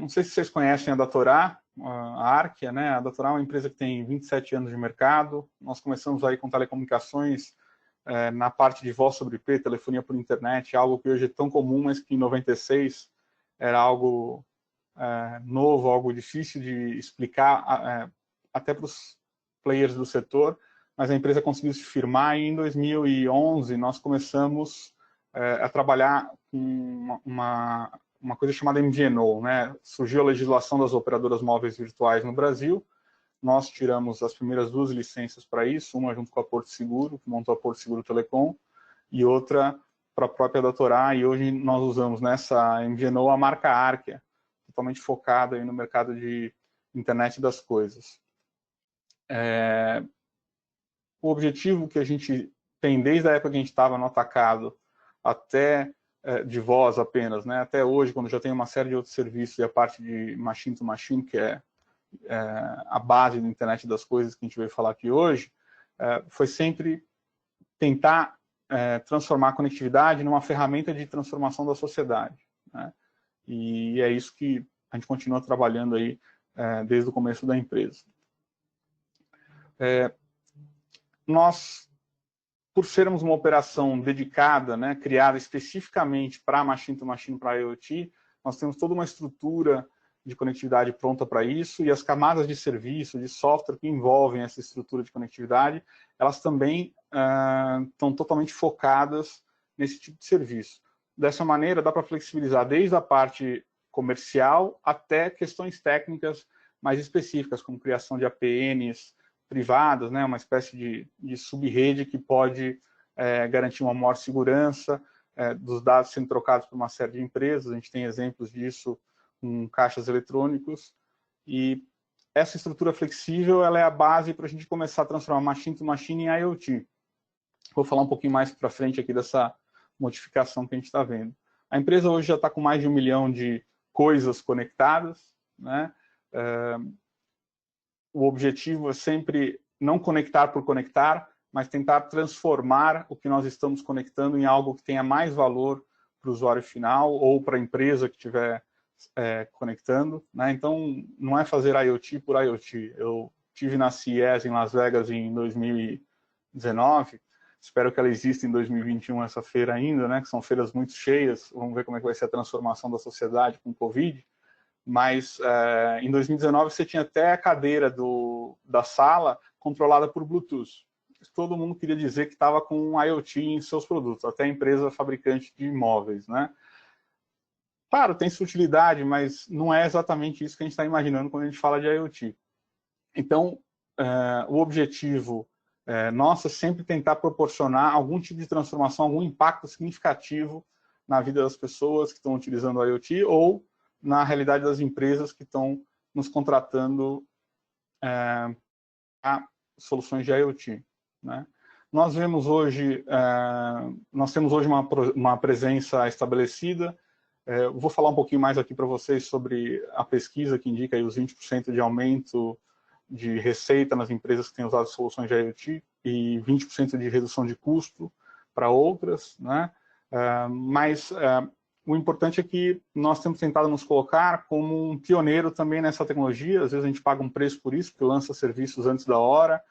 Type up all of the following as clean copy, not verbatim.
Não sei se vocês conhecem a Datorá, a Arquia, né? A Datorá é uma empresa que tem 27 anos de mercado. Nós começamos aí com telecomunicações na parte de voz sobre IP, telefonia por internet, algo que hoje é tão comum, mas que em 96 era algo novo, algo difícil de explicar até para os players do setor, mas a empresa conseguiu se firmar e em 2011 nós começamos a trabalhar com uma coisa chamada MVNO, né? Surgiu a legislação das operadoras móveis virtuais no Brasil, nós tiramos as primeiras 2 licenças para isso, uma junto com a Porto Seguro, que montou a Porto Seguro Telecom, e outra para a própria Datorá, e hoje nós usamos nessa MVNO a marca Arquia, totalmente focada aí no mercado de internet das coisas. O objetivo que a gente tem desde a época que a gente estava no atacado até de voz apenas, né, até hoje, quando já tem uma série de outros serviços e a parte de machine to machine, que é a base da internet das coisas que a gente veio falar aqui hoje, foi sempre tentar transformar a conectividade numa ferramenta de transformação da sociedade, né? E é isso que a gente continua trabalhando aí desde o começo da empresa. Nós, por sermos uma operação dedicada, né, criada especificamente para machine to machine, para IoT, nós temos toda uma estrutura de conectividade pronta para isso, e as camadas de serviço, de software que envolvem essa estrutura de conectividade, elas também estão totalmente focadas nesse tipo de serviço. Dessa maneira, dá para flexibilizar desde a parte comercial até questões técnicas mais específicas, como criação de APNs privadas, né, uma espécie de sub-rede que pode garantir uma maior segurança dos dados sendo trocados por uma série de empresas. A gente tem exemplos disso com caixas eletrônicos, e essa estrutura flexível ela é a base para a gente começar a transformar machine to machine em IoT. Vou falar um pouquinho mais para frente aqui dessa modificação que a gente está vendo. A empresa hoje já está com mais de 1 milhão de coisas conectadas, né? O objetivo é sempre não conectar por conectar, mas tentar transformar o que nós estamos conectando em algo que tenha mais valor para o usuário final ou para a empresa que estiver conectando, né? Então, não é fazer IoT por IoT. Eu tive na CES em Las Vegas em 2019, espero que ela exista em 2021, essa feira ainda, né? Que são feiras muito cheias, vamos ver como é que vai ser a transformação da sociedade com o Covid, mas em 2019 você tinha até a cadeira da sala controlada por Bluetooth. Todo mundo queria dizer que estava com um IoT em seus produtos, até a empresa fabricante de imóveis, né? Claro, tem sua utilidade, mas não é exatamente isso que a gente está imaginando quando a gente fala de IoT. Então, o objetivo nosso é sempre tentar proporcionar algum tipo de transformação, algum impacto significativo na vida das pessoas que estão utilizando o IoT ou na realidade das empresas que estão nos contratando a soluções de IoT, né? Nós temos hoje uma presença estabelecida. Vou falar um pouquinho mais aqui para vocês sobre a pesquisa que indica aí os 20% de aumento de receita nas empresas que têm usado soluções de IoT e 20% de redução de custo para outras, né? Mas o importante é que nós temos tentado nos colocar como um pioneiro também nessa tecnologia. Às vezes a gente paga um preço por isso, porque lança serviços antes da hora,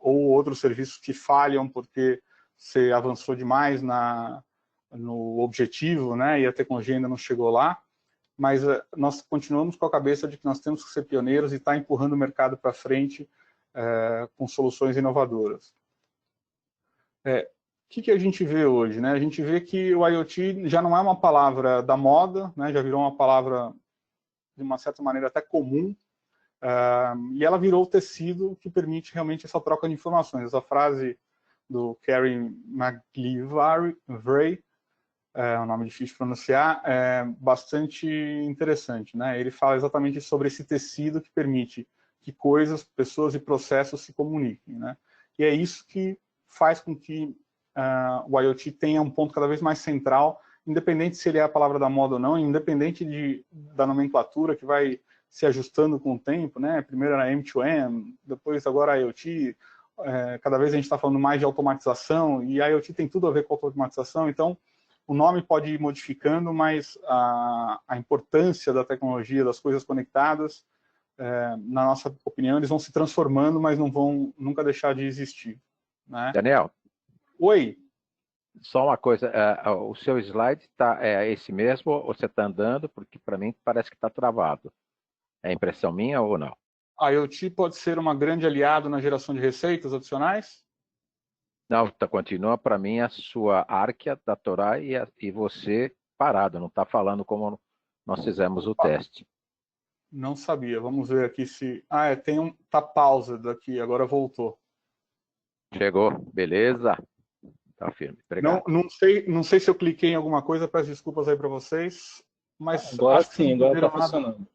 ou outros serviços que falham porque você avançou demais no objetivo, né, e a tecnologia ainda não chegou lá, mas nós continuamos com a cabeça de que nós temos que ser pioneiros e estar empurrando o mercado para frente com soluções inovadoras. O que a gente vê hoje, né? A gente vê que o IoT já não é uma palavra da moda, né? Já virou uma palavra, de uma certa maneira, até comum, e ela virou o tecido que permite realmente essa troca de informações. Essa frase do Karen McGillivray, é um nome difícil de pronunciar, é bastante interessante, né? Ele fala exatamente sobre esse tecido que permite que coisas, pessoas e processos se comuniquem, né? E é isso que faz com que o IoT tenha um ponto cada vez mais central, independente se ele é a palavra da moda ou não, independente da nomenclatura que vai se ajustando com o tempo, né? Primeiro era M2M, depois agora IoT, cada vez a gente está falando mais de automatização, e IoT tem tudo a ver com automatização. Então, o nome pode ir modificando, mas a importância da tecnologia, das coisas conectadas, na nossa opinião, eles vão se transformando, mas não vão nunca deixar de existir. Né? Daniel? Oi? Só uma coisa, o seu slide é esse mesmo ou você está andando? Porque para mim parece que está travado. É impressão minha ou não? A IoT pode ser uma grande aliada na geração de receitas adicionais? Não, continua para mim a sua Arquia da Torá e você parado, não está falando como nós fizemos o teste. Não sabia, vamos ver aqui se... tá pausa daqui, agora voltou. Chegou, beleza? Tá firme, obrigado. Não sei se eu cliquei em alguma coisa, peço desculpas aí para vocês, mas agora acho que sim, não agora está entenderam nada. funcionando.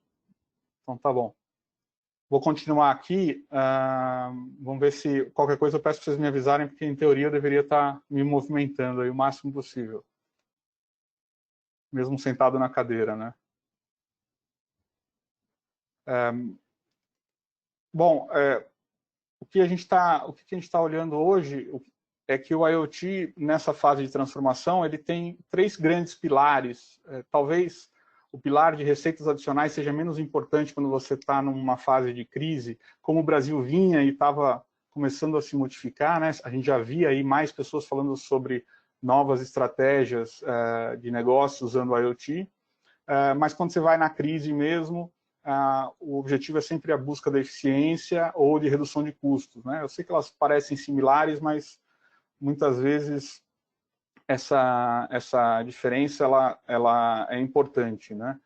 Então tá bom. Vou continuar aqui, vamos ver se qualquer coisa eu peço para vocês me avisarem, porque em teoria eu deveria estar me movimentando aí o máximo possível. Mesmo sentado na cadeira, né? Bom, o que a gente está olhando hoje é que o IoT, nessa fase de transformação, ele tem 3 grandes pilares. Talvez o pilar de receitas adicionais seja menos importante quando você está numa fase de crise, como o Brasil vinha e estava começando a se modificar, né? A gente já via aí mais pessoas falando sobre novas estratégias de negócio usando o IoT, mas quando você vai na crise mesmo, o objetivo é sempre a busca da eficiência ou de redução de custos. Né? Eu sei que elas parecem similares, mas muitas vezes essa diferença ela é importante. Né?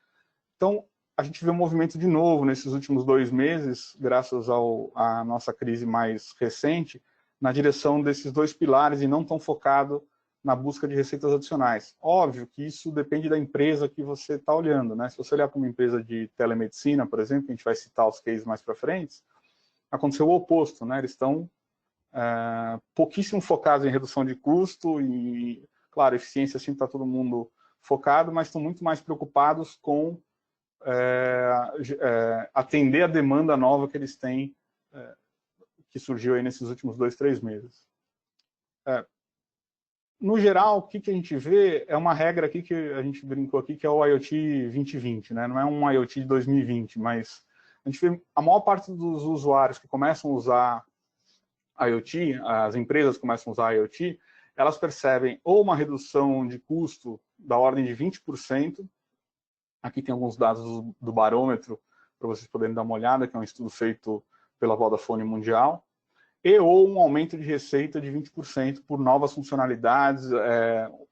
Então, a gente vê um movimento de novo nesses últimos 2 meses, graças à nossa crise mais recente, na direção desses 2 pilares e não tão focado na busca de receitas adicionais. Óbvio que isso depende da empresa que você está olhando. Né? Se você olhar para uma empresa de telemedicina, por exemplo, a gente vai citar os cases mais para frente, aconteceu o oposto. Né? Eles estão pouquíssimo focados em redução de custo e, claro, eficiência sempre está todo mundo focado, mas estão muito mais preocupados com atender a demanda nova que eles têm, que surgiu aí nesses últimos 2, 3 meses. No geral, o que a gente vê é uma regra aqui que a gente brincou aqui, que é o IoT 2020, né? Não é um IoT de 2020, mas a gente vê a maior parte dos usuários que começam a usar IoT, as empresas começam a usar IoT, elas percebem ou uma redução de custo da ordem de 20%, aqui tem alguns dados do barômetro para vocês poderem dar uma olhada, que é um estudo feito pela Vodafone Mundial, ou um aumento de receita de 20% por novas funcionalidades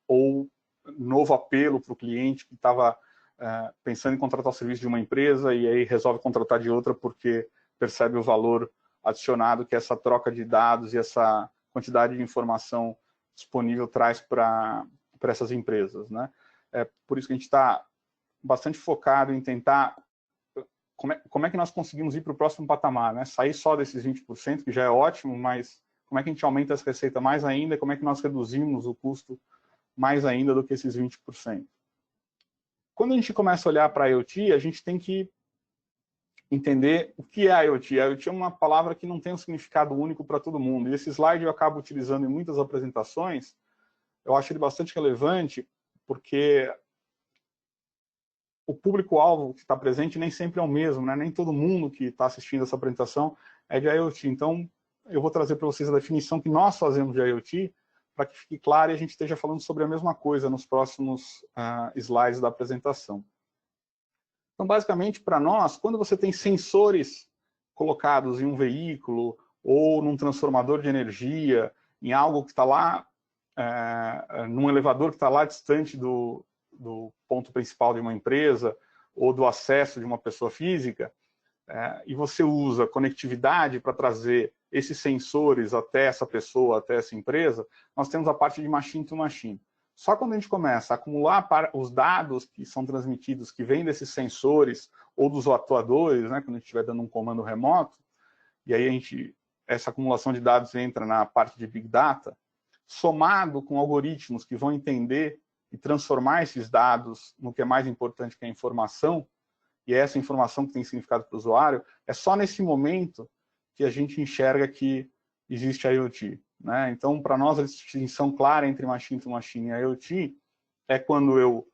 ou novo apelo para o cliente que estava pensando em contratar o serviço de uma empresa e aí resolve contratar de outra porque percebe o valor adicionado que essa troca de dados e essa quantidade de informação disponível traz para essas empresas. Né? Por isso que a gente está bastante focado em tentar como é que nós conseguimos ir para o próximo patamar, né? Sair só desses 20%, que já é ótimo, mas como é que a gente aumenta essa receita mais ainda, como é que nós reduzimos o custo mais ainda do que esses 20%. Quando a gente começa a olhar para a IoT, a gente tem que entender o que é a IoT. A IoT é uma palavra que não tem um significado único para todo mundo, e esse slide eu acabo utilizando em muitas apresentações, eu acho ele bastante relevante, porque o público-alvo que está presente nem sempre é o mesmo, né? Nem todo mundo que está assistindo essa apresentação é de IoT. Então, eu vou trazer para vocês a definição que nós fazemos de IoT, para que fique claro e a gente esteja falando sobre a mesma coisa nos próximos slides da apresentação. Então, basicamente, para nós, quando você tem sensores colocados em um veículo ou num transformador de energia, em algo que está lá, num elevador que está lá distante do ponto principal de uma empresa ou do acesso de uma pessoa física, e você usa conectividade para trazer esses sensores até essa pessoa, até essa empresa, nós temos a parte de machine to machine. Só quando a gente começa a acumular os dados que são transmitidos, que vêm desses sensores ou dos atuadores, né, quando a gente estiver dando um comando remoto, e aí essa acumulação de dados entra na parte de Big Data, somado com algoritmos que vão entender e transformar esses dados no que é mais importante, que é a informação, e é essa informação que tem significado para o usuário, é só nesse momento que a gente enxerga que existe a IoT. Né? Então, para nós, a distinção clara entre machine to machine e IoT é quando eu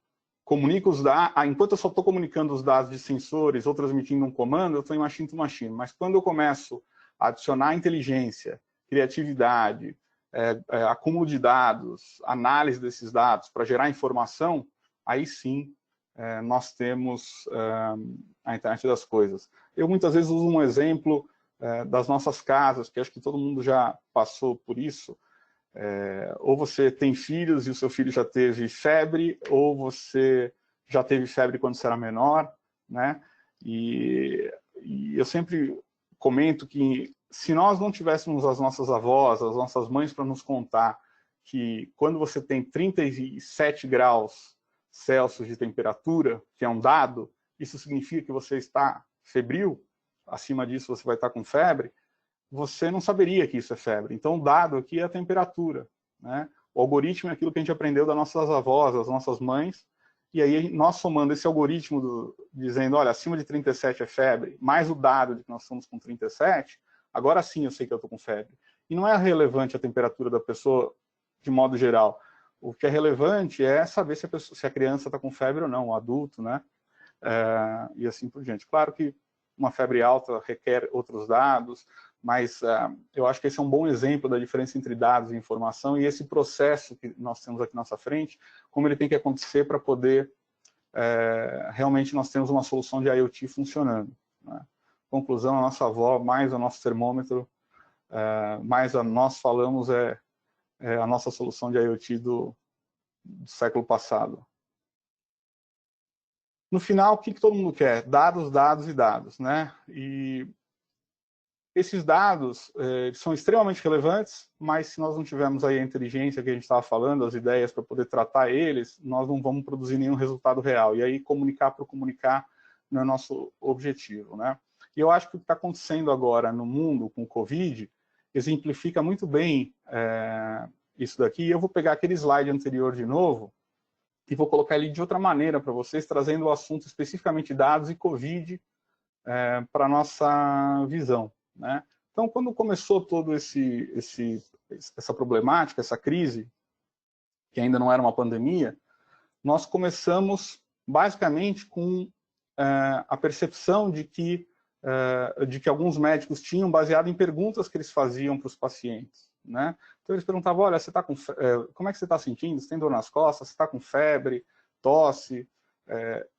comunico os dados, enquanto eu só estou comunicando os dados de sensores ou transmitindo um comando, eu estou em machine to machine. Mas quando eu começo a adicionar inteligência, criatividade, acúmulo de dados, análise desses dados para gerar informação, aí sim nós temos a internet das coisas. Eu muitas vezes uso um exemplo das nossas casas, que acho que todo mundo já passou por isso. Ou você tem filhos e o seu filho já teve febre, ou você já teve febre quando você era menor, né? E eu sempre comento que se nós não tivéssemos as nossas avós, as nossas mães para nos contar que quando você tem 37 graus Celsius de temperatura, que é um dado, isso significa que você está febril, acima disso você vai estar com febre, você não saberia que isso é febre. Então, o dado aqui é a temperatura, né? O algoritmo é aquilo que a gente aprendeu das nossas avós, das nossas mães, e aí nós somando esse algoritmo dizendo, olha, acima de 37 é febre, mais o dado de que nós estamos com 37, agora sim eu sei que eu estou com febre. E não é relevante a temperatura da pessoa de modo geral. O que é relevante é saber se a criança está com febre ou não, o adulto, né? E assim por diante. Claro que uma febre alta requer outros dados, mas eu acho que esse é um bom exemplo da diferença entre dados e informação, e esse processo que nós temos aqui na nossa frente, como ele tem que acontecer para poder, realmente nós temos uma solução de IoT funcionando, né? Conclusão, a nossa avó, mais o nosso termômetro, mais nós falamos a nossa solução de IoT do século passado. No final, o que todo mundo quer? Dados, dados e dados, né? E esses dados são extremamente relevantes, mas se nós não tivermos aí a inteligência que a gente estava falando, as ideias para poder tratar eles, nós não vamos produzir nenhum resultado real. E aí comunicar por comunicar não é nosso objetivo, né? E eu acho que o que está acontecendo agora no mundo com o Covid exemplifica muito bem isso daqui. E eu vou pegar aquele slide anterior de novo e vou colocar ele de outra maneira para vocês, trazendo o assunto especificamente dados e Covid para a nossa visão, né? Então, quando começou todo essa problemática, essa crise, que ainda não era uma pandemia, nós começamos basicamente com a percepção de que alguns médicos tinham, baseado em perguntas que eles faziam para os pacientes, né? Então eles perguntavam, olha, você tá como é que você está sentindo? Você tem dor nas costas? Você está com febre? Tosse?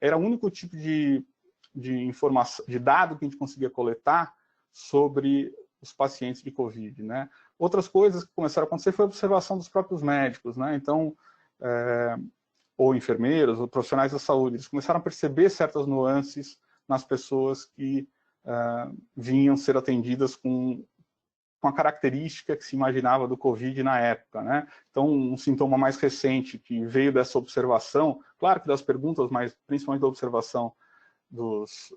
Era o único tipo de informação, de dado que a gente conseguia coletar sobre os pacientes de Covid, né? Outras coisas que começaram a acontecer foi a observação dos próprios médicos, né? Então, ou enfermeiros, ou profissionais da saúde, eles começaram a perceber certas nuances nas pessoas que vinham ser atendidas com a característica que se imaginava do Covid na época, né? Então, um sintoma mais recente que veio dessa observação, claro que das perguntas, mas principalmente da observação dos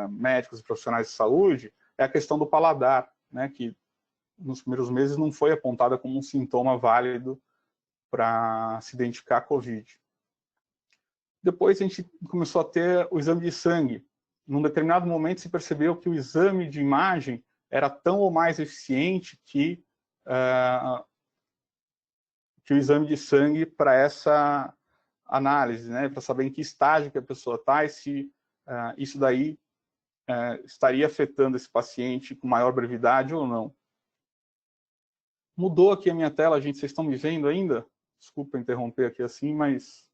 médicos e profissionais de saúde, é a questão do paladar, né? Que nos primeiros meses não foi apontada como um sintoma válido para se identificar a Covid. Depois a gente começou a ter o exame de sangue. Num determinado momento se percebeu que o exame de imagem era tão ou mais eficiente que o exame de sangue para essa análise, né? Para saber em que estágio que a pessoa está e se isso daí estaria afetando esse paciente com maior brevidade ou não. Mudou aqui a minha tela, gente, vocês estão me vendo ainda? Desculpa interromper aqui assim, mas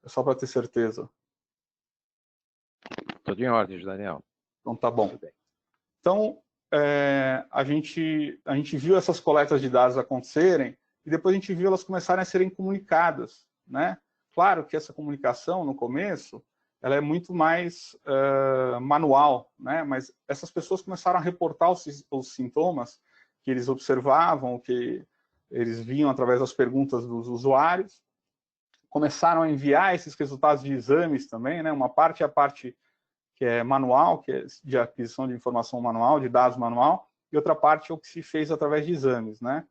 é só para ter certeza. Tudo em ordem, Daniel. Então tá bom. Então, a gente viu essas coletas de dados acontecerem e depois a gente viu elas começarem a serem comunicadas, né? Claro que essa comunicação, no começo, ela é muito mais manual, né? Mas essas pessoas começaram a reportar os sintomas que eles observavam, que eles viam através das perguntas dos usuários, começaram a enviar esses resultados de exames também, né? Uma parte é a parte que é manual, que é de aquisição de informação manual, de dados manual, e outra parte é o que se fez através de exames, né?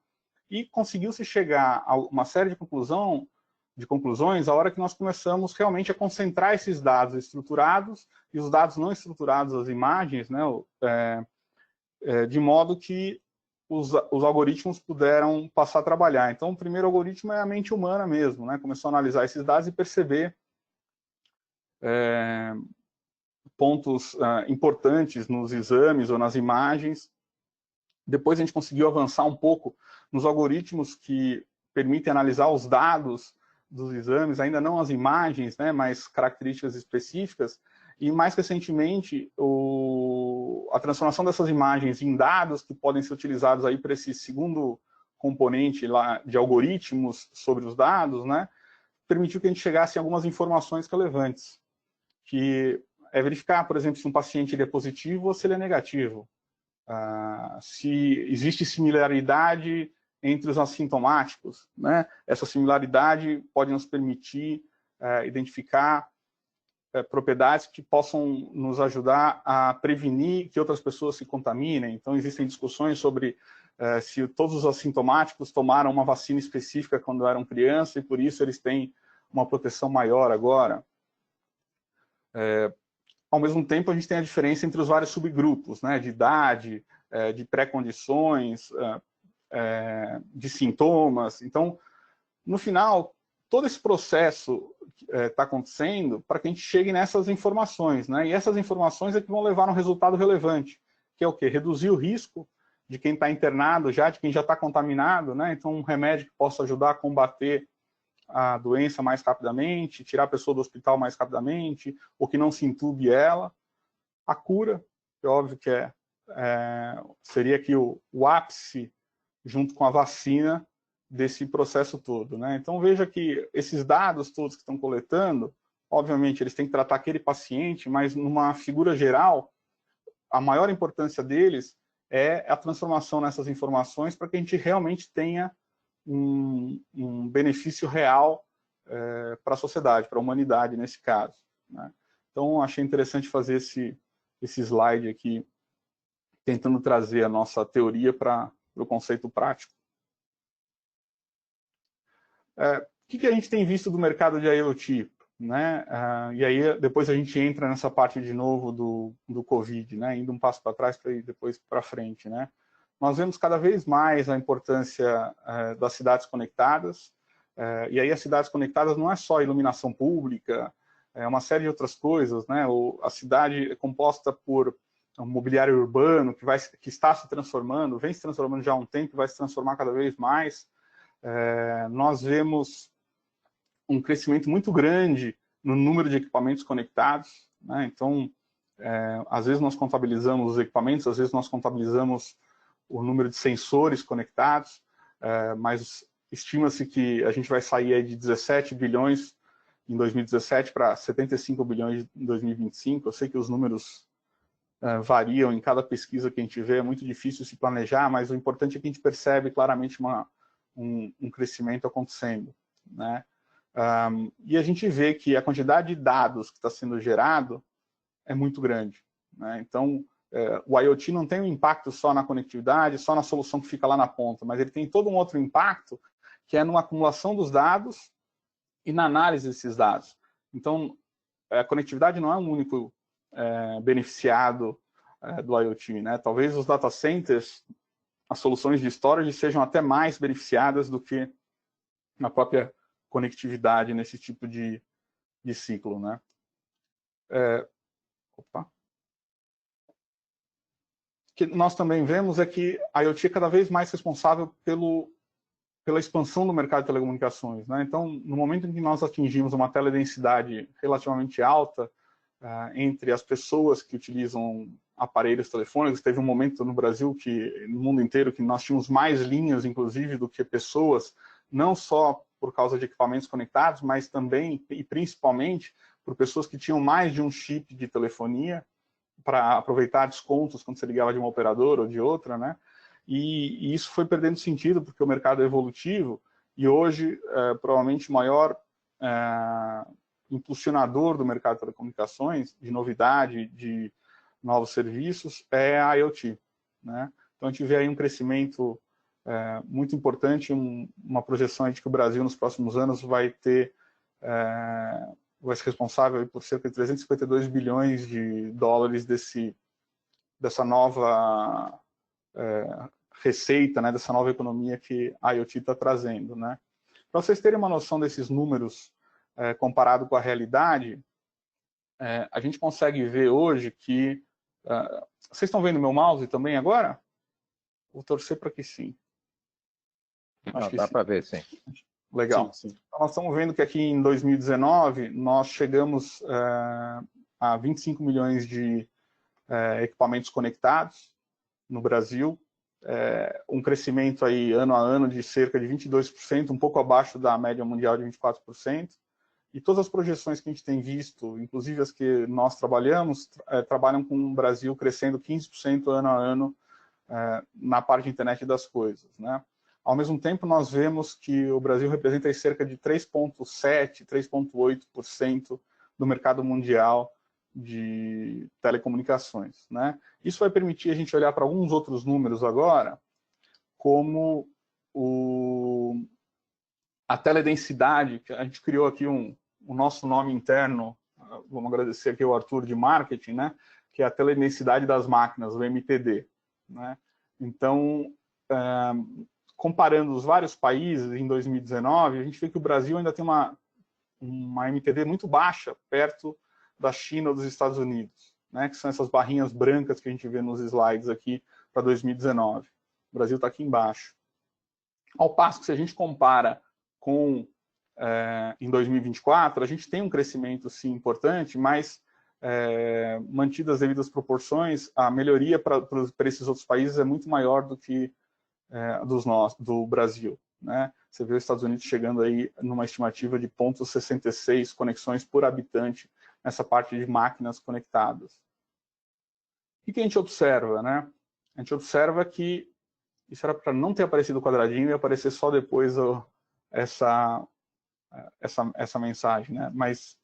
E conseguiu-se chegar a uma série de conclusões a hora que nós começamos realmente a concentrar esses dados estruturados e os dados não estruturados, as imagens, né? De modo que os algoritmos puderam passar a trabalhar. Então, o primeiro algoritmo é a mente humana mesmo, né? Começou a analisar esses dados e perceber pontos importantes nos exames ou nas imagens. Depois a gente conseguiu avançar um pouco nos algoritmos que permitem analisar os dados dos exames, ainda não as imagens, né, mas características específicas. E mais recentemente, a transformação dessas imagens em dados que podem ser utilizados aí para esse segundo componente lá de algoritmos sobre os dados, né, permitiu que a gente chegasse em algumas informações relevantes, que é verificar, por exemplo, se um paciente ele é positivo ou se ele é negativo, se existe similaridade entre os assintomáticos, né? Essa similaridade pode nos permitir identificar propriedades que possam nos ajudar a prevenir que outras pessoas se contaminem. Então, existem discussões sobre se todos os assintomáticos tomaram uma vacina específica quando eram crianças e por isso eles têm uma proteção maior agora. Ao mesmo tempo, a gente tem a diferença entre os vários subgrupos, né, de idade, de pré-condições, de sintomas. Então, no final, todo esse processo está acontecendo para que a gente chegue nessas informações, né? E essas informações é que vão levar a um resultado relevante, que é o quê? Reduzir o risco de quem está internado já, de quem já está contaminado, né? Então, um remédio que possa ajudar a combater a doença mais rapidamente, tirar a pessoa do hospital mais rapidamente, ou que não se entube ela. A cura, é óbvio que seria aqui o ápice, junto com a vacina, desse processo todo, né? Então, veja que esses dados todos que estão coletando, obviamente, eles têm que tratar aquele paciente, mas numa figura geral, a maior importância deles é a transformação nessas informações para que a gente realmente tenha um benefício real para a sociedade, para a humanidade, nesse caso, né? Então, achei interessante fazer esse slide aqui, tentando trazer a nossa teoria para o conceito prático. O que a gente tem visto do mercado de IoT, né? E aí depois a gente entra nessa parte de novo do Covid, né? Indo um passo para trás para ir depois para frente, né? Nós vemos cada vez mais a importância das cidades conectadas, e aí as cidades conectadas não é só iluminação pública, é uma série de outras coisas, né? A cidade é composta por um mobiliário urbano que está se transformando, vem se transformando já há um tempo e vai se transformar cada vez mais. Nós vemos um crescimento muito grande no número de equipamentos conectados, né? Então, às vezes nós contabilizamos os equipamentos, às vezes nós contabilizamos o número de sensores conectados, mas estima-se que a gente vai sair aí de 17 bilhões em 2017 para 75 bilhões em 2025. Eu sei que os números variam em cada pesquisa que a gente vê, é muito difícil se planejar, mas o importante é que a gente percebe claramente um crescimento acontecendo, né? E a gente vê que a quantidade de dados que está sendo gerado é muito grande, né? Então, o IoT não tem um impacto só na conectividade, só na solução que fica lá na ponta, mas ele tem todo um outro impacto, que é na acumulação dos dados e na análise desses dados. Então, a conectividade não é um único beneficiado do IoT, né? Talvez os data centers, as soluções de storage sejam até mais beneficiadas do que a própria conectividade nesse tipo de ciclo, né? O que nós também vemos é que a IoT é cada vez mais responsável pela expansão do mercado de telecomunicações, né? Então, no momento em que nós atingimos uma teledensidade relativamente alta entre as pessoas que utilizam aparelhos telefônicos, teve um momento no Brasil, no mundo inteiro, que nós tínhamos mais linhas, inclusive, do que pessoas, não só por causa de equipamentos conectados, mas também e principalmente por pessoas que tinham mais de um chip de telefonia para aproveitar descontos quando você ligava de uma operadora ou de outra, né? E isso foi perdendo sentido porque o mercado é evolutivo e hoje, provavelmente, o maior impulsionador do mercado de telecomunicações, de novidade, de novos serviços, é a IoT, né? Então, a gente vê aí um crescimento muito importante, uma projeção de que o Brasil, nos próximos anos, vai ser responsável por cerca de 352 bilhões de dólares dessa nova receita, né, dessa nova economia que a IoT está trazendo, né? Para vocês terem uma noção desses números comparado com a realidade, a gente consegue ver hoje que... vocês estão vendo meu mouse também agora? Vou torcer para que sim. Acho que dá para ver, sim. Legal. Sim, sim. Então, nós estamos vendo que aqui em 2019 nós chegamos a 25 milhões de equipamentos conectados no Brasil, um crescimento aí ano a ano de cerca de 22%, um pouco abaixo da média mundial de 24%. E todas as projeções que a gente tem visto, inclusive as que nós trabalhamos, trabalham com o Brasil crescendo 15% ano a ano na parte de internet das coisas, né? Ao mesmo tempo, nós vemos que o Brasil representa cerca de 3,7%, 3,8% do mercado mundial de telecomunicações, né? Isso vai permitir a gente olhar para alguns outros números agora, como a teledensidade, que a gente criou aqui o nosso nome interno, vamos agradecer aqui ao Arthur de marketing, né? Que é a teledensidade das máquinas, o MTD, né? Então, comparando os vários países em 2019, a gente vê que o Brasil ainda tem uma MTD muito baixa, perto da China ou dos Estados Unidos, né, que são essas barrinhas brancas que a gente vê nos slides aqui para 2019. O Brasil está aqui embaixo. Ao passo que, se a gente compara com em 2024, a gente tem um crescimento, sim, importante, mas mantidas as devidas proporções, a melhoria para esses outros países é muito maior do que do Brasil, né? Você vê os Estados Unidos chegando aí numa estimativa de 0,66 conexões por habitante nessa parte de máquinas conectadas. O que a gente observa, né? A gente observa que isso era para não ter aparecido o quadradinho e aparecer só depois essa mensagem, né? Mas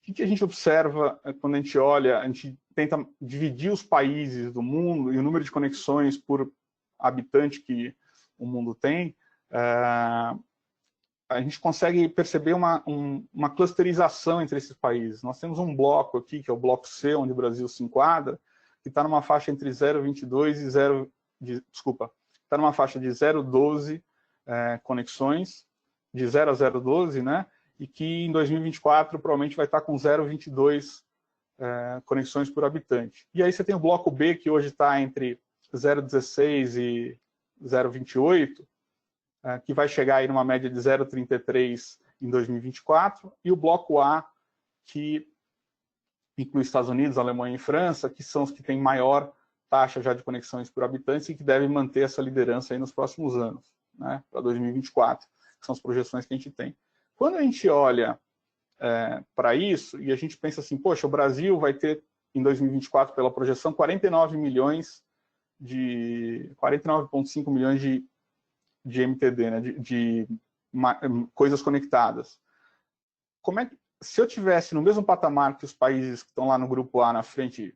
o que a gente observa quando a gente olha, a gente tenta dividir os países do mundo e o número de conexões por habitante que o mundo tem, a gente consegue perceber uma clusterização entre esses países. Nós temos um bloco aqui, que é o bloco C, onde o Brasil se enquadra, que está numa faixa entre 0,22 e está numa faixa de 0,12 conexões, de 0 a 0,12, né? E que em 2024 provavelmente vai estar com 0,22 conexões por habitante. E aí você tem o bloco B, que hoje está entre 0,16 e 0,28, que vai chegar aí numa média de 0,33 em 2024, e o bloco A, que inclui Estados Unidos, Alemanha e França, que são os que têm maior taxa já de conexões por habitantes e que devem manter essa liderança aí nos próximos anos, né, para 2024, que são as projeções que a gente tem. Quando a gente olha para isso, e a gente pensa assim, poxa, o Brasil vai ter, em 2024, pela projeção, 49,5 milhões de MTD, né, de coisas conectadas. Se eu tivesse no mesmo patamar que os países que estão lá no grupo A na frente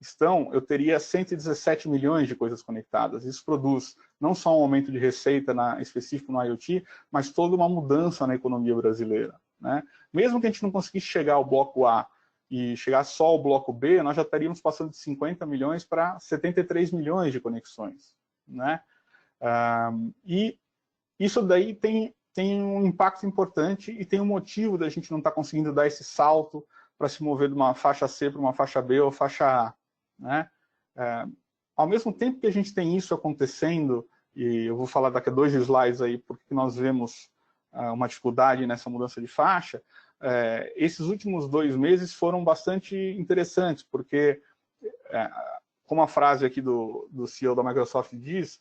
estão, eu teria 117 milhões de coisas conectadas. Isso produz não só um aumento de receita específico no IoT, mas toda uma mudança na economia brasileira, né? Mesmo que a gente não conseguisse chegar ao bloco A e chegar só ao bloco B, nós já estaríamos passando de 50 milhões para 73 milhões de conexões, né? E isso daí tem um impacto importante e tem um motivo da gente não estar conseguindo dar esse salto para se mover de uma faixa C para uma faixa B ou faixa A, né? Ao mesmo tempo que a gente tem isso acontecendo, e eu vou falar daqui a 2 slides aí porque nós vemos uma dificuldade nessa mudança de faixa, esses últimos 2 meses foram bastante interessantes, porque, como a frase aqui do CEO da Microsoft diz,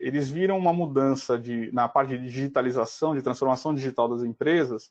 eles viram uma mudança na parte de digitalização, de transformação digital das empresas,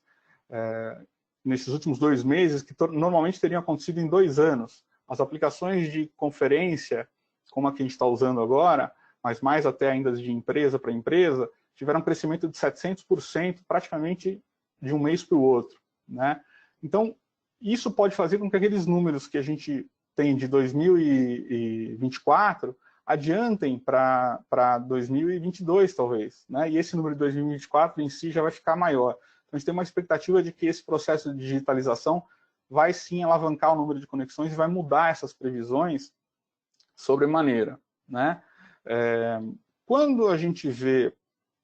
nesses últimos 2 meses, que normalmente teriam acontecido em 2 anos. As aplicações de conferência, como a que a gente está usando agora, mas mais até ainda de empresa para empresa, tiveram um crescimento de 700% praticamente de um mês para o outro, né? Então, isso pode fazer com que aqueles números que a gente tem de 2024 adiantem para 2022, talvez, né? E esse número de 2024 em si já vai ficar maior. Então, a gente tem uma expectativa de que esse processo de digitalização vai sim alavancar o número de conexões e vai mudar essas previsões sobremaneira, né? quando a gente vê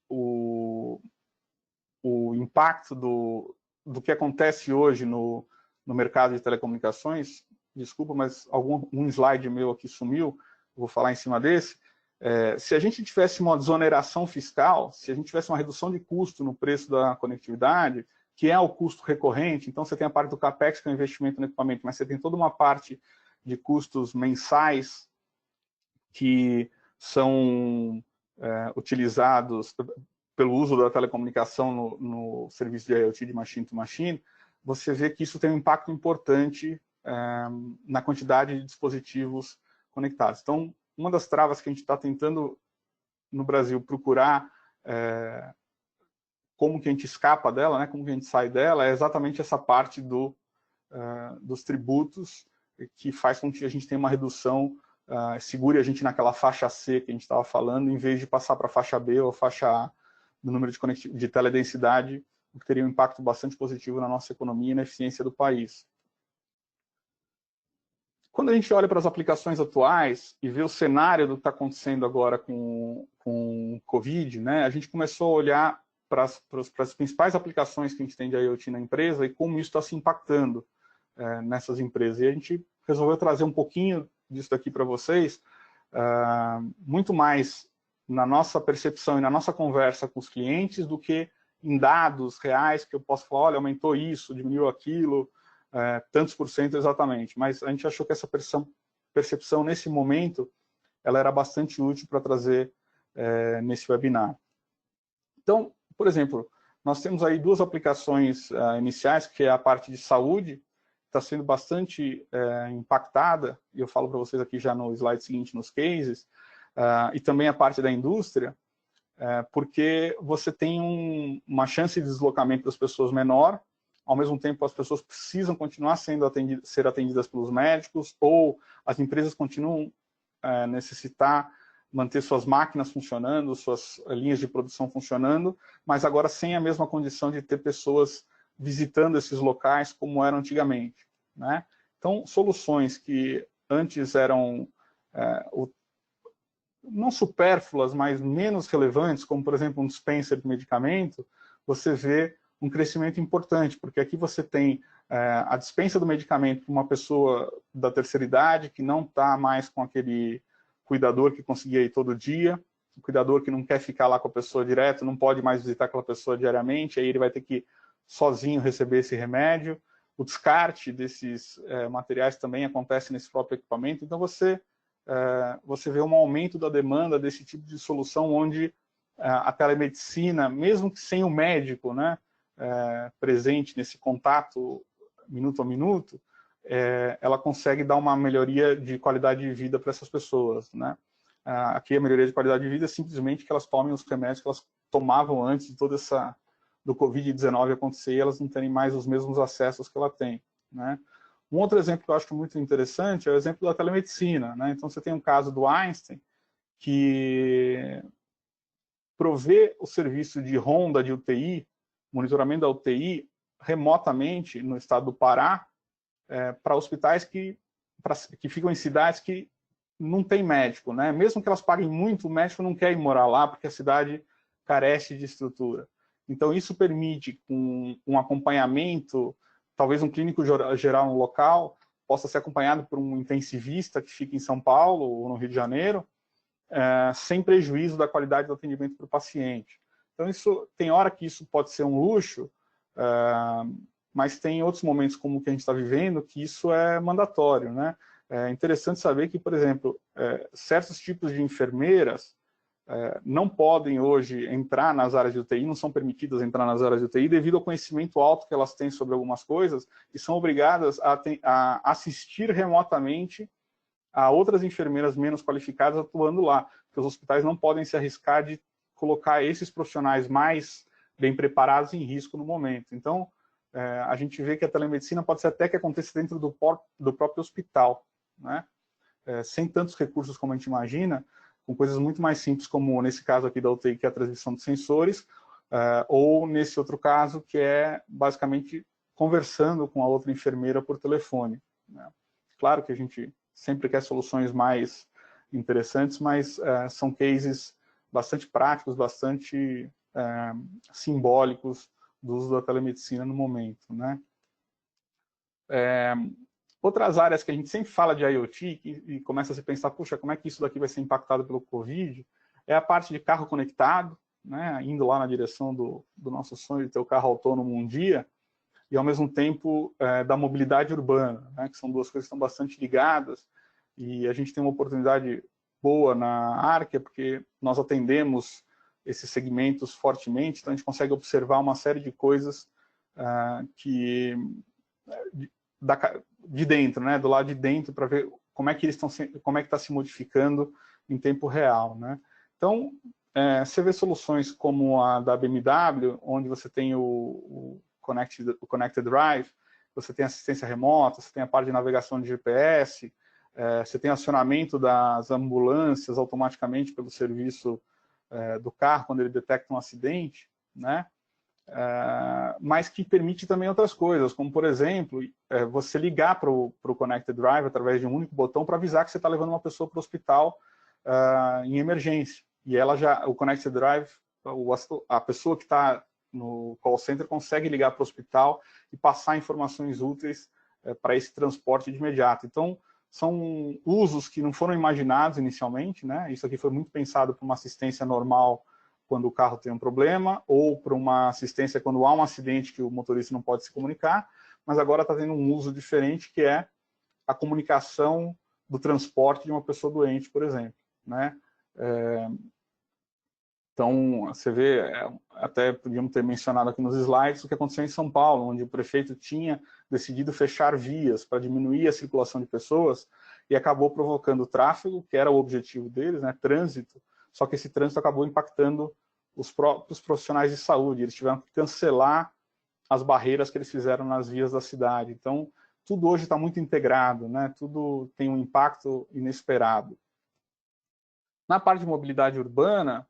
o impacto do que acontece hoje no mercado de telecomunicações, desculpa, mas um slide meu aqui sumiu, vou falar em cima desse. Se a gente tivesse uma desoneração fiscal, se a gente tivesse uma redução de custo no preço da conectividade, que é o custo recorrente, então você tem a parte do CAPEX, que é o investimento no equipamento, mas você tem toda uma parte de custos mensais que são utilizados pelo uso da telecomunicação no serviço de IoT de machine to machine, você vê que isso tem um impacto importante na quantidade de dispositivos conectados. Então, uma das travas que a gente está tentando no Brasil procurar como que a gente escapa dela, né, como que a gente sai dela, é exatamente essa parte dos tributos que faz com que a gente tenha uma redução, segure a gente naquela faixa C que a gente estava falando, em vez de passar para a faixa B ou a faixa A do número de teledensidade, o que teria um impacto bastante positivo na nossa economia e na eficiência do país. Quando a gente olha para as aplicações atuais e vê o cenário do que está acontecendo agora com o Covid, né, a gente começou a olhar para as principais aplicações que a gente tem de IoT na empresa e como isso está se impactando nessas empresas. E a gente resolveu trazer um pouquinho disso daqui para vocês, muito mais na nossa percepção e na nossa conversa com os clientes do que em dados reais que eu posso falar, olha, aumentou isso, diminuiu aquilo, tantos por cento exatamente. Mas a gente achou que essa percepção nesse momento ela era bastante útil para trazer nesse webinar. Então, por exemplo, nós temos aí duas aplicações iniciais, que é a parte de saúde, está sendo bastante impactada, e eu falo para vocês aqui já no slide seguinte, nos cases, e também a parte da indústria, porque você tem uma chance de deslocamento das pessoas menor, ao mesmo tempo as pessoas precisam continuar ser atendidas pelos médicos, ou as empresas continuam necessitar manter suas máquinas funcionando, suas linhas de produção funcionando, mas agora sem a mesma condição de ter pessoas visitando esses locais como eram antigamente, né? Então, soluções que antes eram não supérfluas, mas menos relevantes, como, por exemplo, um dispenser de medicamento, você vê um crescimento importante, porque aqui você tem a dispensa do medicamento para uma pessoa da terceira idade, que não está mais com aquele cuidador que conseguia ir todo dia, o cuidador que não quer ficar lá com a pessoa direto, não pode mais visitar aquela pessoa diariamente, aí ele vai ter que sozinho receber esse remédio. O descarte desses materiais também acontece nesse próprio equipamento, então você vê um aumento da demanda desse tipo de solução, onde a telemedicina, mesmo que sem o médico, né, presente nesse contato minuto a minuto, ela consegue dar uma melhoria de qualidade de vida para essas pessoas, né? Aqui a melhoria de qualidade de vida é simplesmente que elas tomem os remédios que elas tomavam antes de do Covid-19 acontecer, e elas não terem mais os mesmos acessos que ela tem, né? Um outro exemplo que eu acho muito interessante é o exemplo da telemedicina, né? Então você tem um caso do Einstein, que provê o serviço de ronda de UTI, monitoramento da UTI, remotamente no estado do Pará, para hospitais que ficam em cidades que não tem médico, né? Mesmo que elas paguem muito, o médico não quer ir morar lá porque a cidade carece de estrutura. Então isso permite um acompanhamento, talvez um clínico geral no local possa ser acompanhado por um intensivista que fica em São Paulo ou no Rio de Janeiro, sem prejuízo da qualidade do atendimento para o paciente. Então tem hora que isso pode ser um luxo, mas tem outros momentos como o que a gente está vivendo que isso é mandatório, né? É interessante saber que, por exemplo, certos tipos de enfermeiras não podem hoje entrar nas áreas de UTI, não são permitidas entrar nas áreas de UTI devido ao conhecimento alto que elas têm sobre algumas coisas e são obrigadas a assistir remotamente a outras enfermeiras menos qualificadas atuando lá, porque os hospitais não podem se arriscar de colocar esses profissionais mais bem preparados em risco no momento. Então, a gente vê que a telemedicina pode ser até que aconteça dentro do próprio hospital, né? Sem tantos recursos como a gente imagina, com coisas muito mais simples, como nesse caso aqui da UTI, que é a transmissão de sensores, ou nesse outro caso, que é basicamente conversando com a outra enfermeira por telefone, né? Claro que a gente sempre quer soluções mais interessantes, mas são cases bastante práticos, bastante simbólicos do uso da telemedicina no momento, né? Outras áreas que a gente sempre fala de IoT e começa a se pensar, puxa, como é que isso daqui vai ser impactado pelo Covid? É a parte de carro conectado, né? Indo lá na direção do nosso sonho de ter o carro autônomo um dia, e ao mesmo tempo da mobilidade urbana, né? Que são duas coisas que estão bastante ligadas, e a gente tem uma oportunidade boa na Arkia, porque nós atendemos esses segmentos fortemente, então a gente consegue observar uma série de coisas de dentro, né, do lado de dentro, para ver como é que está se modificando em tempo real, né? Então, você vê soluções como a da BMW, onde você tem o Connected Drive, você tem assistência remota, você tem a parte de navegação de GPS, você tem acionamento das ambulâncias automaticamente pelo serviço do carro quando ele detecta um acidente, né? Mas que permite também outras coisas, como, por exemplo, você ligar para o Connected Drive através de um único botão para avisar que você está levando uma pessoa para o hospital em emergência. E o Connected Drive, a pessoa que está no call center consegue ligar para o hospital e passar informações úteis para esse transporte de imediato. Então, são usos que não foram imaginados inicialmente, né? Isso aqui foi muito pensado para uma assistência normal quando o carro tem um problema, ou para uma assistência quando há um acidente que o motorista não pode se comunicar, mas agora está tendo um uso diferente, que é a comunicação do transporte de uma pessoa doente, por exemplo, né? Então, você vê, até podíamos ter mencionado aqui nos slides o que aconteceu em São Paulo, onde o prefeito tinha decidido fechar vias para diminuir a circulação de pessoas e acabou provocando tráfego, que era o objetivo deles, né, trânsito, só que esse trânsito acabou impactando os próprios profissionais de saúde, eles tiveram que cancelar as barreiras que eles fizeram nas vias da cidade. Então, tudo hoje está muito integrado, né, tudo tem um impacto inesperado. Na parte de mobilidade urbana,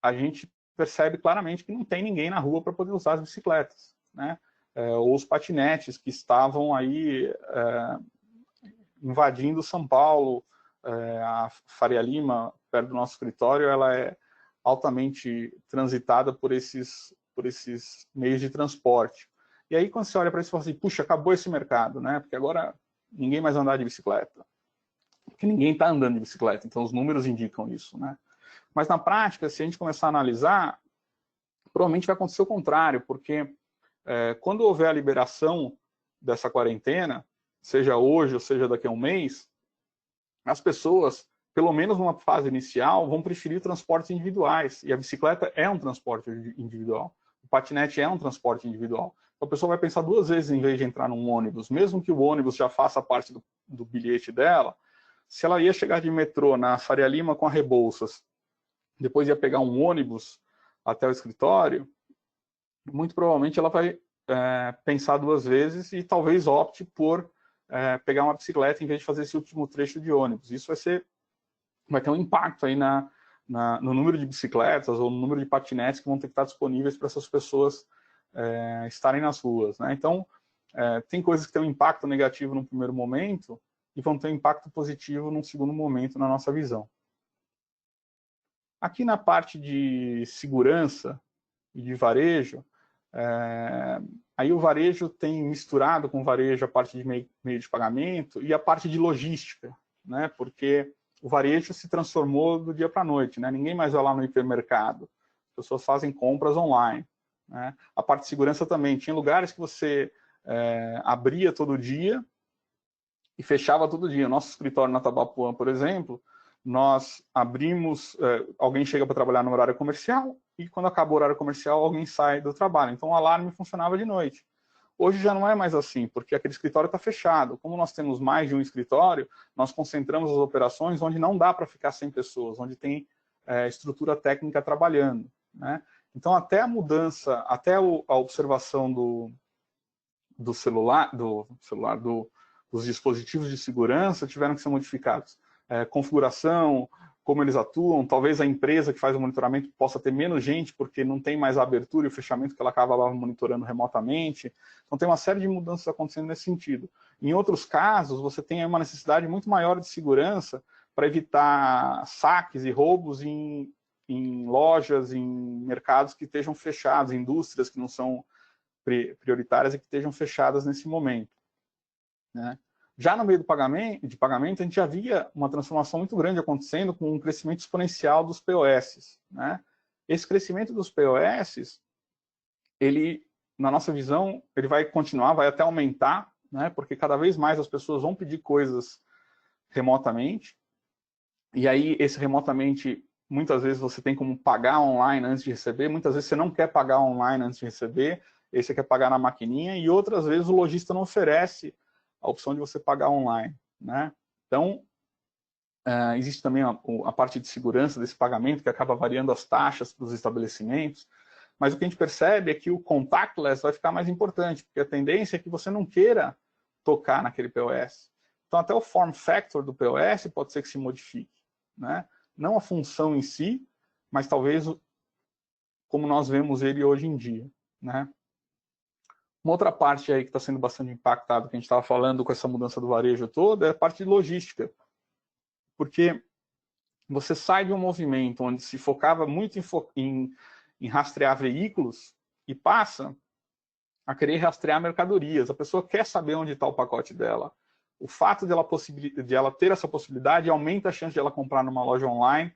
a gente percebe claramente que não tem ninguém na rua para poder usar as bicicletas, né? Ou os patinetes que estavam aí invadindo São Paulo. A Faria Lima, perto do nosso escritório, ela é altamente transitada por esses meios de transporte. E aí, quando você olha para isso e fala assim, puxa, acabou esse mercado, né? Porque agora ninguém mais vai andar de bicicleta. Porque ninguém está andando de bicicleta, então os números indicam isso, né? Mas na prática, se a gente começar a analisar, provavelmente vai acontecer o contrário, porque quando houver a liberação dessa quarentena, seja hoje ou seja daqui a um mês, as pessoas, pelo menos numa fase inicial, vão preferir transportes individuais. E a bicicleta é um transporte individual. O patinete é um transporte individual. Então a pessoa vai pensar duas vezes em vez de entrar num ônibus, mesmo que o ônibus já faça parte do bilhete dela, se ela ia chegar de metrô na Faria Lima com a Rebouças, depois ia pegar um ônibus até o escritório, muito provavelmente ela vai pensar duas vezes e talvez opte por pegar uma bicicleta em vez de fazer esse último trecho de ônibus. Isso vai ter um impacto aí no número de bicicletas ou no número de patinetes que vão ter que estar disponíveis para essas pessoas estarem nas ruas, né? Então, tem coisas que têm um impacto negativo no primeiro momento e vão ter um impacto positivo num segundo momento na nossa visão. Aqui na parte de segurança e de varejo, aí o varejo tem misturado com o varejo a parte de meio de pagamento e a parte de logística, né? Porque o varejo se transformou do dia para a noite, né? Ninguém mais vai lá no hipermercado, as pessoas fazem compras online, né? A parte de segurança também, tinha lugares que você abria todo dia e fechava todo dia. O nosso escritório na Tabapuã, por exemplo, nós abrimos, alguém chega para trabalhar no horário comercial e quando acaba o horário comercial alguém sai do trabalho. Então o alarme funcionava de noite. Hoje já não é mais assim, porque aquele escritório está fechado. Como nós temos mais de um escritório, nós concentramos as operações onde não dá para ficar 100 pessoas, onde tem estrutura técnica trabalhando, né? Então até a mudança, até a observação dos dispositivos de segurança tiveram que ser modificados. Configuração, como eles atuam, talvez a empresa que faz o monitoramento possa ter menos gente, porque não tem mais a abertura e o fechamento que ela acaba monitorando remotamente. Então tem uma série de mudanças acontecendo nesse sentido. Em outros casos, você tem uma necessidade muito maior de segurança para evitar saques e roubos em em lojas, em mercados que estejam fechados, indústrias que não são prioritárias e que estejam fechadas nesse momento, né? Já no meio de pagamento, a gente já via uma transformação muito grande acontecendo com um crescimento exponencial dos POS, né? Esse crescimento dos POS, ele, na nossa visão, ele vai continuar, vai até aumentar, né? Porque cada vez mais as pessoas vão pedir coisas remotamente, e aí esse remotamente, muitas vezes você tem como pagar online antes de receber, muitas vezes você não quer pagar online antes de receber, aí você quer pagar na maquininha, e outras vezes o lojista não oferece a opção de você pagar online, né? Então, existe também a parte de segurança desse pagamento, que acaba variando as taxas para os estabelecimentos, mas o que a gente percebe é que o contactless vai ficar mais importante, porque a tendência é que você não queira tocar naquele POS. Então, até o form factor do POS pode ser que se modifique, né? Não a função em si, mas talvez como nós vemos ele hoje em dia, né? Uma outra parte aí que está sendo bastante impactada, que a gente estava falando com essa mudança do varejo toda, é a parte de logística. Porque você sai de um movimento onde se focava muito em rastrear veículos e passa a querer rastrear mercadorias. A pessoa quer saber onde está o pacote dela. O fato de ela ter essa possibilidade aumenta a chance de ela comprar numa loja online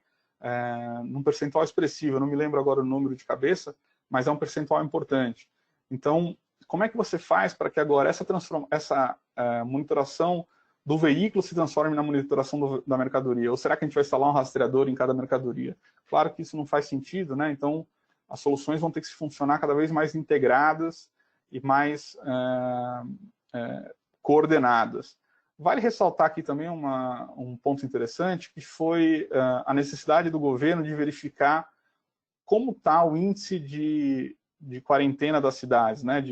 num percentual expressivo. Eu não me lembro agora o número de cabeça, mas é um percentual importante. Então, como é que você faz para que agora essa monitoração do veículo se transforme na monitoração da mercadoria? Ou será que a gente vai instalar um rastreador em cada mercadoria? Claro que isso não faz sentido, né? Então, as soluções vão ter que se funcionar cada vez mais integradas e mais coordenadas. Vale ressaltar aqui também um ponto interessante, que foi a necessidade do governo de verificar como está o índice de quarentena das cidades, né?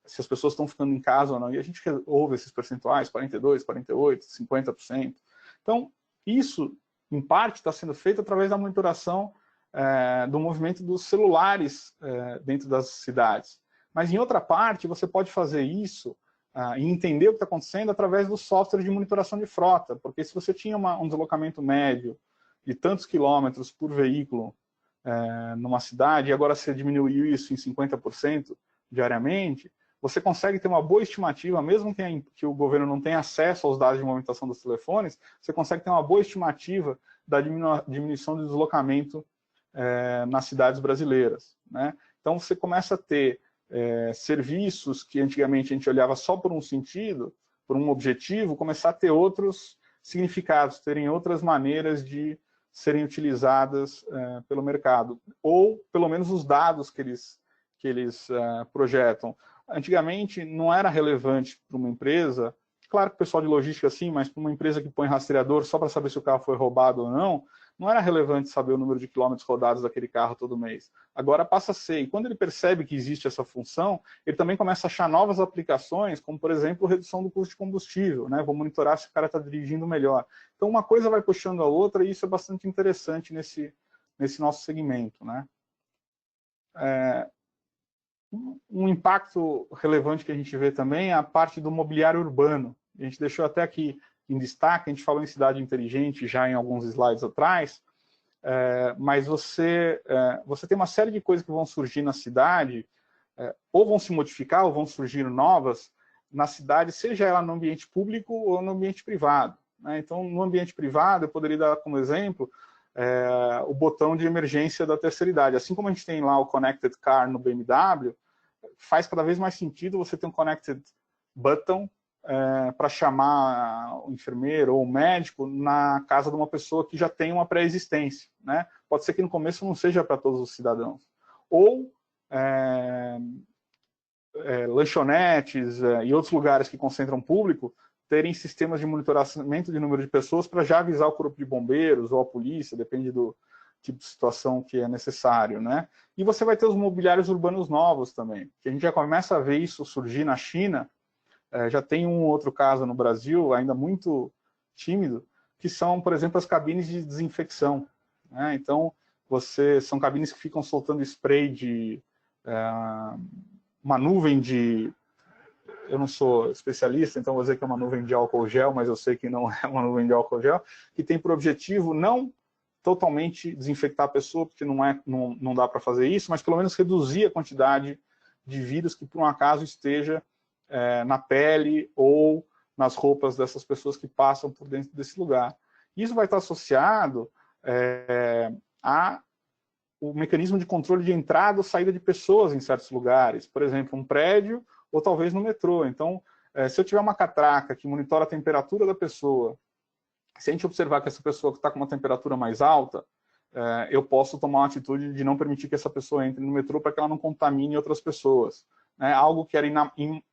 Se as pessoas estão ficando em casa ou não. E a gente ouve esses percentuais, 42%, 48%, 50%. Então, isso, em parte, está sendo feito através da monitoração do movimento dos celulares dentro das cidades. Mas, em outra parte, você pode fazer isso e entender o que está acontecendo através do software de monitoração de frota. Porque se você tinha um deslocamento médio de tantos quilômetros por veículo numa cidade, e agora você diminuiu isso em 50% diariamente, você consegue ter uma boa estimativa, mesmo que o governo não tenha acesso aos dados de movimentação dos telefones, você consegue ter uma boa estimativa da diminuição do deslocamento nas cidades brasileiras, né? Então você começa a ter serviços que antigamente a gente olhava só por um sentido, por um objetivo, começar a ter outros significados, terem outras maneiras de serem utilizadas pelo mercado, ou pelo menos os dados que eles projetam. Antigamente não era relevante para uma empresa, claro que o pessoal de logística sim, mas para uma empresa que põe rastreador só para saber se o carro foi roubado ou não era relevante saber o número de quilômetros rodados daquele carro todo mês. Agora passa a ser, e quando ele percebe que existe essa função, ele também começa a achar novas aplicações, como por exemplo, redução do custo de combustível, né? Vou monitorar se o cara está dirigindo melhor. Então uma coisa vai puxando a outra e isso é bastante interessante nesse nosso segmento, né? Um impacto relevante que a gente vê também é a parte do mobiliário urbano. A gente deixou até aqui em destaque, a gente falou em cidade inteligente já em alguns slides atrás, mas você tem uma série de coisas que vão surgir na cidade, ou vão se modificar, ou vão surgir novas na cidade, seja ela no ambiente público ou no ambiente privado, né? Então, no ambiente privado, eu poderia dar como exemplo o botão de emergência da terceira idade. Assim como a gente tem lá o Connected Car no BMW, faz cada vez mais sentido você ter um Connected Button para chamar o enfermeiro ou o médico na casa de uma pessoa que já tem uma pré-existência, né? Pode ser que no começo não seja para todos os cidadãos. Ou lanchonetes e outros lugares que concentram público terem sistemas de monitoramento de número de pessoas para já avisar o corpo de bombeiros ou a polícia, depende do tipo de situação que é necessário, né? E você vai ter os mobiliários urbanos novos também, que a gente já começa a ver isso surgir na China. Já tem um outro caso no Brasil, ainda muito tímido, que são, por exemplo, as cabines de desinfecção, né? Então, são cabines que ficam soltando spray de uma nuvem de... Eu não sou especialista, então vou dizer que é uma nuvem de álcool gel, mas eu sei que não é uma nuvem de álcool gel, que tem por objetivo não totalmente desinfectar a pessoa, porque não dá para fazer isso, mas pelo menos reduzir a quantidade de vírus que por um acaso esteja na pele ou nas roupas dessas pessoas que passam por dentro desse lugar. Isso vai estar associado a o mecanismo de controle de entrada ou saída de pessoas em certos lugares, por exemplo, um prédio ou talvez no metrô. Então, se eu tiver uma catraca que monitora a temperatura da pessoa, se a gente observar que essa pessoa está com uma temperatura mais alta, eu posso tomar uma atitude de não permitir que essa pessoa entre no metrô para que ela não contamine outras pessoas. Algo que era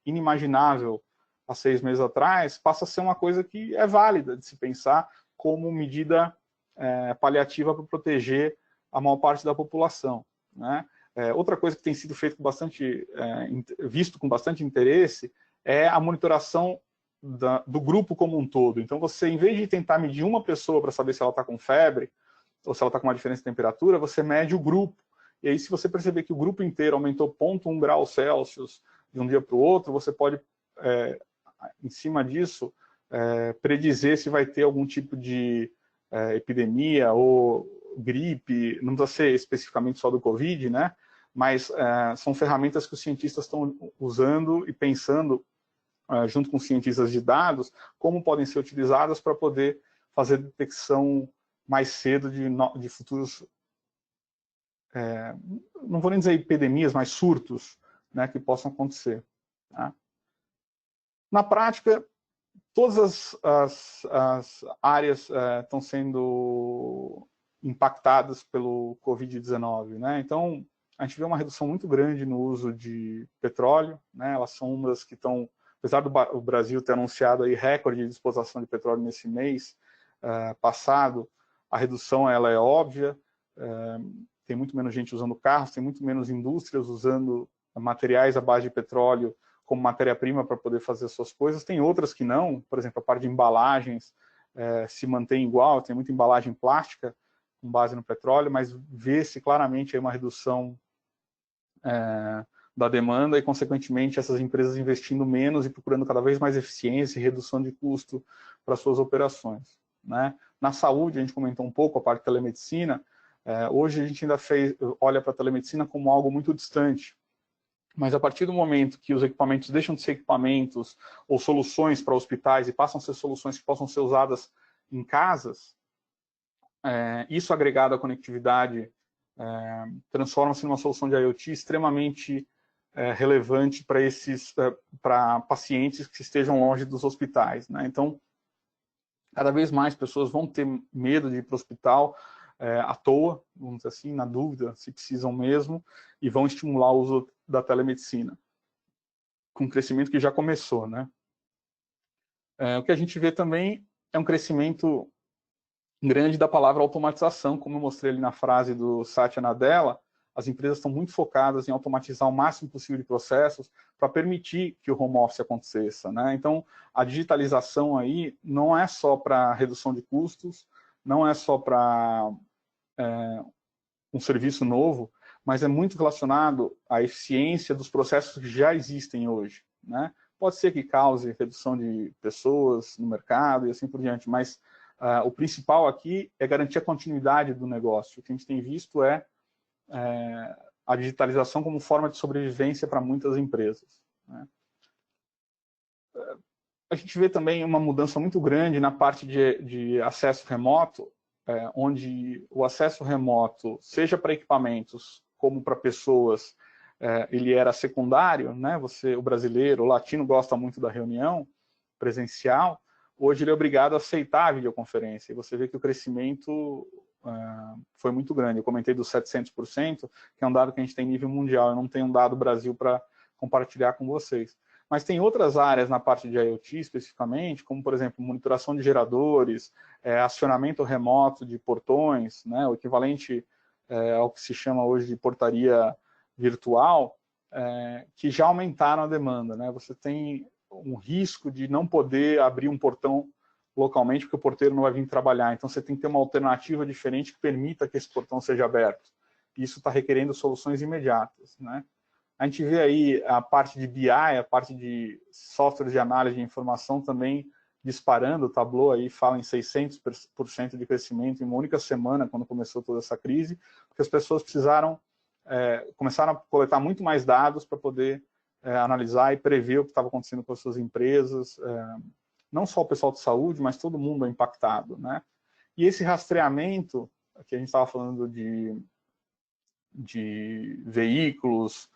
inimaginável há 6 meses atrás, passa a ser uma coisa que é válida de se pensar como medida paliativa para proteger a maior parte da população. Né? Outra coisa que tem sido feito com visto com bastante interesse é a monitoração do grupo como um todo. Então, você, em vez de tentar medir uma pessoa para saber se ela está com febre, ou se ela está com uma diferença de temperatura, você mede o grupo. E aí, se você perceber que o grupo inteiro aumentou 0,1 grau Celsius de um dia para o outro, você pode, em cima disso, predizer se vai ter algum tipo de epidemia ou gripe, não precisa ser especificamente só do Covid, né? Mas são ferramentas que os cientistas estão usando e pensando, junto com cientistas de dados, como podem ser utilizadas para poder fazer detecção mais cedo de futuros, não vou nem dizer epidemias, mas surtos, né, que possam acontecer. Tá? Na prática, todas as áreas estão sendo impactadas pelo Covid-19, né? Então, a gente vê uma redução muito grande no uso de petróleo, né? Elas são umas que estão, apesar do Brasil ter anunciado aí recorde de exportação de petróleo nesse mês passado, a redução ela é óbvia, tem muito menos gente usando carros, tem muito menos indústrias usando materiais à base de petróleo como matéria-prima para poder fazer suas coisas, tem outras que não, por exemplo, a parte de embalagens se mantém igual, tem muita embalagem plástica com base no petróleo, mas vê-se claramente aí uma redução da demanda e, consequentemente, essas empresas investindo menos e procurando cada vez mais eficiência e redução de custo para suas operações. Né? Na saúde, a gente comentou um pouco a parte de telemedicina, hoje a gente ainda olha para a telemedicina como algo muito distante, mas a partir do momento que os equipamentos deixam de ser equipamentos ou soluções para hospitais e passam a ser soluções que possam ser usadas em casas, isso agregado à conectividade transforma-se numa solução de IoT extremamente relevante para pacientes que estejam longe dos hospitais. Né? Então, cada vez mais pessoas vão ter medo de ir para o hospital à toa, vamos dizer assim, na dúvida, se precisam mesmo, e vão estimular o uso da telemedicina, com um crescimento que já começou. Né? O que a gente vê também é um crescimento grande da palavra automatização, como eu mostrei ali na frase do Satya Nadella. As empresas estão muito focadas em automatizar o máximo possível de processos para permitir que o home office aconteça. Né? Então, a digitalização aí não é só para redução de custos, não é só para um serviço novo, mas é muito relacionado à eficiência dos processos que já existem hoje. Né? Pode ser que cause redução de pessoas no mercado e assim por diante, mas o principal aqui é garantir a continuidade do negócio. O que a gente tem visto é a digitalização como forma de sobrevivência para muitas empresas. Né? A gente vê também uma mudança muito grande na parte de acesso remoto, onde o acesso remoto, seja para equipamentos como para pessoas, ele era secundário, né? O brasileiro, o latino gosta muito da reunião presencial, hoje ele é obrigado a aceitar a videoconferência, e você vê que o crescimento foi muito grande. Eu comentei dos 700%, que é um dado que a gente tem em nível mundial, eu não tenho um dado Brasil para compartilhar com vocês. Mas tem outras áreas na parte de IoT especificamente, como, por exemplo, monitoração de geradores, acionamento remoto de portões, né, o equivalente ao que se chama hoje de portaria virtual, que já aumentaram a demanda. Né? Você tem um risco de não poder abrir um portão localmente, porque o porteiro não vai vir trabalhar. Então, você tem que ter uma alternativa diferente que permita que esse portão seja aberto. Isso está requerendo soluções imediatas. Né? A gente vê aí a parte de BI, a parte de softwares de análise de informação também disparando, o Tableau aí fala em 600% de crescimento em uma única semana, quando começou toda essa crise, porque as pessoas começaram a coletar muito mais dados para poder analisar e prever o que estava acontecendo com as suas empresas, não só o pessoal de saúde, mas todo mundo é impactado, né? E esse rastreamento, que a gente estava falando de veículos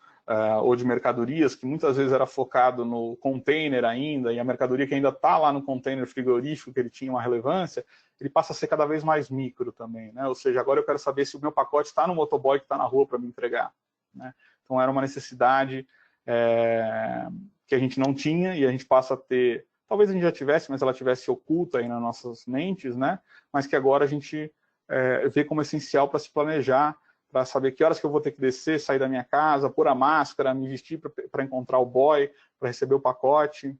ou de mercadorias, que muitas vezes era focado no container ainda, e a mercadoria que ainda está lá no container frigorífico, que ele tinha uma relevância, ele passa a ser cada vez mais micro também, né? Ou seja, agora eu quero saber se o meu pacote está no motoboy que está na rua para me entregar, né? Então era uma necessidade que a gente não tinha, e a gente passa a ter, talvez a gente já tivesse, mas ela tivesse oculta aí nas nossas mentes, né? Mas que agora a gente vê como essencial para se planejar, para saber que horas que eu vou ter que descer, sair da minha casa, pôr a máscara, me vestir para encontrar o boy, para receber o pacote,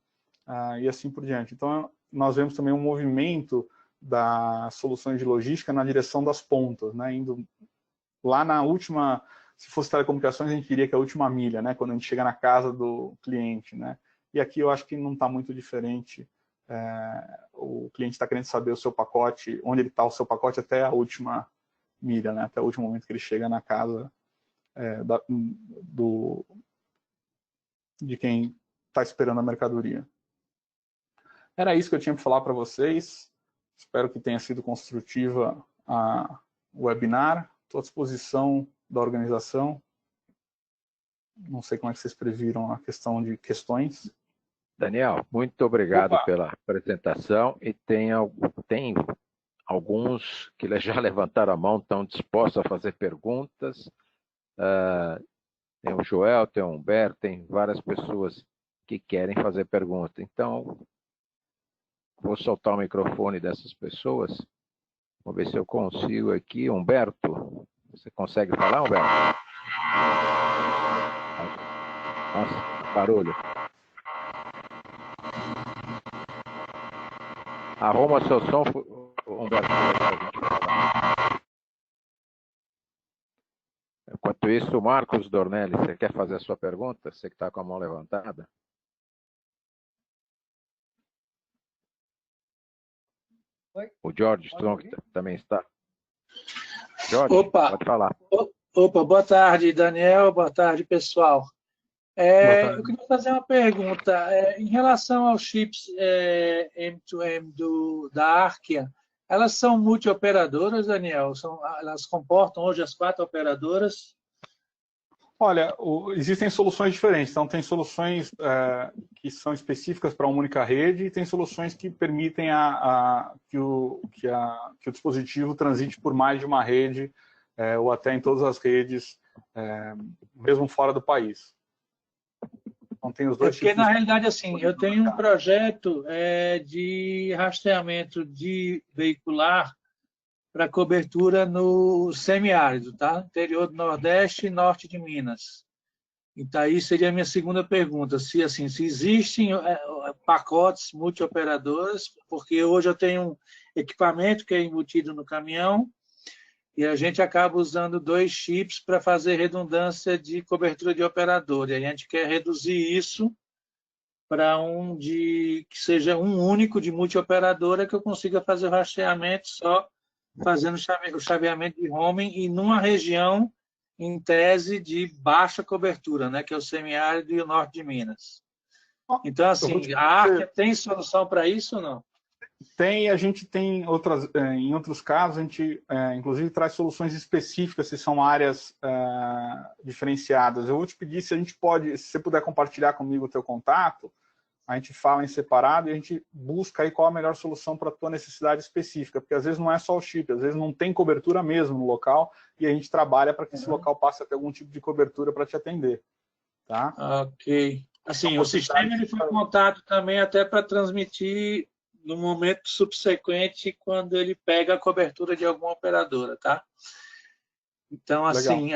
e assim por diante. Então, nós vemos também um movimento das soluções de logística na direção das pontas, né? Indo lá na última, se fosse telecomunicações, a gente diria que é a última milha, né? Quando a gente chega na casa do cliente, né? E aqui eu acho que não está muito diferente. O cliente está querendo saber o seu pacote, onde ele está o seu pacote até a última milha, né? Até o último momento que ele chega na casa de quem está esperando a mercadoria. Era isso que eu tinha para falar para vocês. Espero que tenha sido construtiva o webinar. Estou à disposição da organização. Não sei como é que vocês previram a questão de questões. Daniel, muito obrigado pela apresentação. E tem alguns que já levantaram a mão, estão dispostos a fazer perguntas. Tem o Joel, tem o Humberto, tem várias pessoas que querem fazer pergunta. Então, vou soltar o microfone dessas pessoas. Vou ver se eu consigo aqui. Humberto, você consegue falar, Humberto? Nossa, barulho. Arruma seu som, Humberto. Enquanto isso, Marcos Dornelli, você quer fazer a sua pergunta? Você que está com a mão levantada. O George Strong também está. George, pode falar. Opa, boa tarde, Daniel. Boa tarde, pessoal. Eu queria fazer uma pergunta. Em relação aos chips M2M da Arkia, elas são multioperadoras, Daniel? Elas comportam hoje as 4 operadoras? Olha, existem soluções diferentes. Então, tem soluções que são específicas para uma única rede e tem soluções que permitem que o dispositivo transite por mais de uma rede ou até em todas as redes, mesmo fora do país. Então, tem os dois porque, na realidade, assim, eu tenho um projeto de rastreamento de veicular para cobertura no semiárido, tá? Interior do Nordeste e Norte de Minas. Então, aí seria a minha segunda pergunta, se existem pacotes multioperadores, porque hoje eu tenho um equipamento que é embutido no caminhão e a gente acaba usando 2 chips para fazer redundância de cobertura de operador, e a gente quer reduzir isso para que seja um único de multioperadora, que eu consiga fazer o rastreamento só fazendo o chaveamento de homem e numa região, em tese, de baixa cobertura, né, que é o semiárido e o norte de Minas. Então, assim, a Arkia tem solução para isso ou não? Tem, a gente tem em outros casos, a gente inclusive traz soluções específicas, se são áreas diferenciadas. Eu vou te pedir se você puder compartilhar comigo o teu contato, a gente fala em separado e a gente busca aí qual a melhor solução para a tua necessidade específica, porque às vezes não é só o chip, às vezes não tem cobertura mesmo no local e a gente trabalha para que esse local passe a ter algum tipo de cobertura para te atender. Tá? Ok. Assim, o sistema ele foi montado também até para transmitir no momento subsequente, quando ele pega a cobertura de alguma operadora, tá? Então, assim,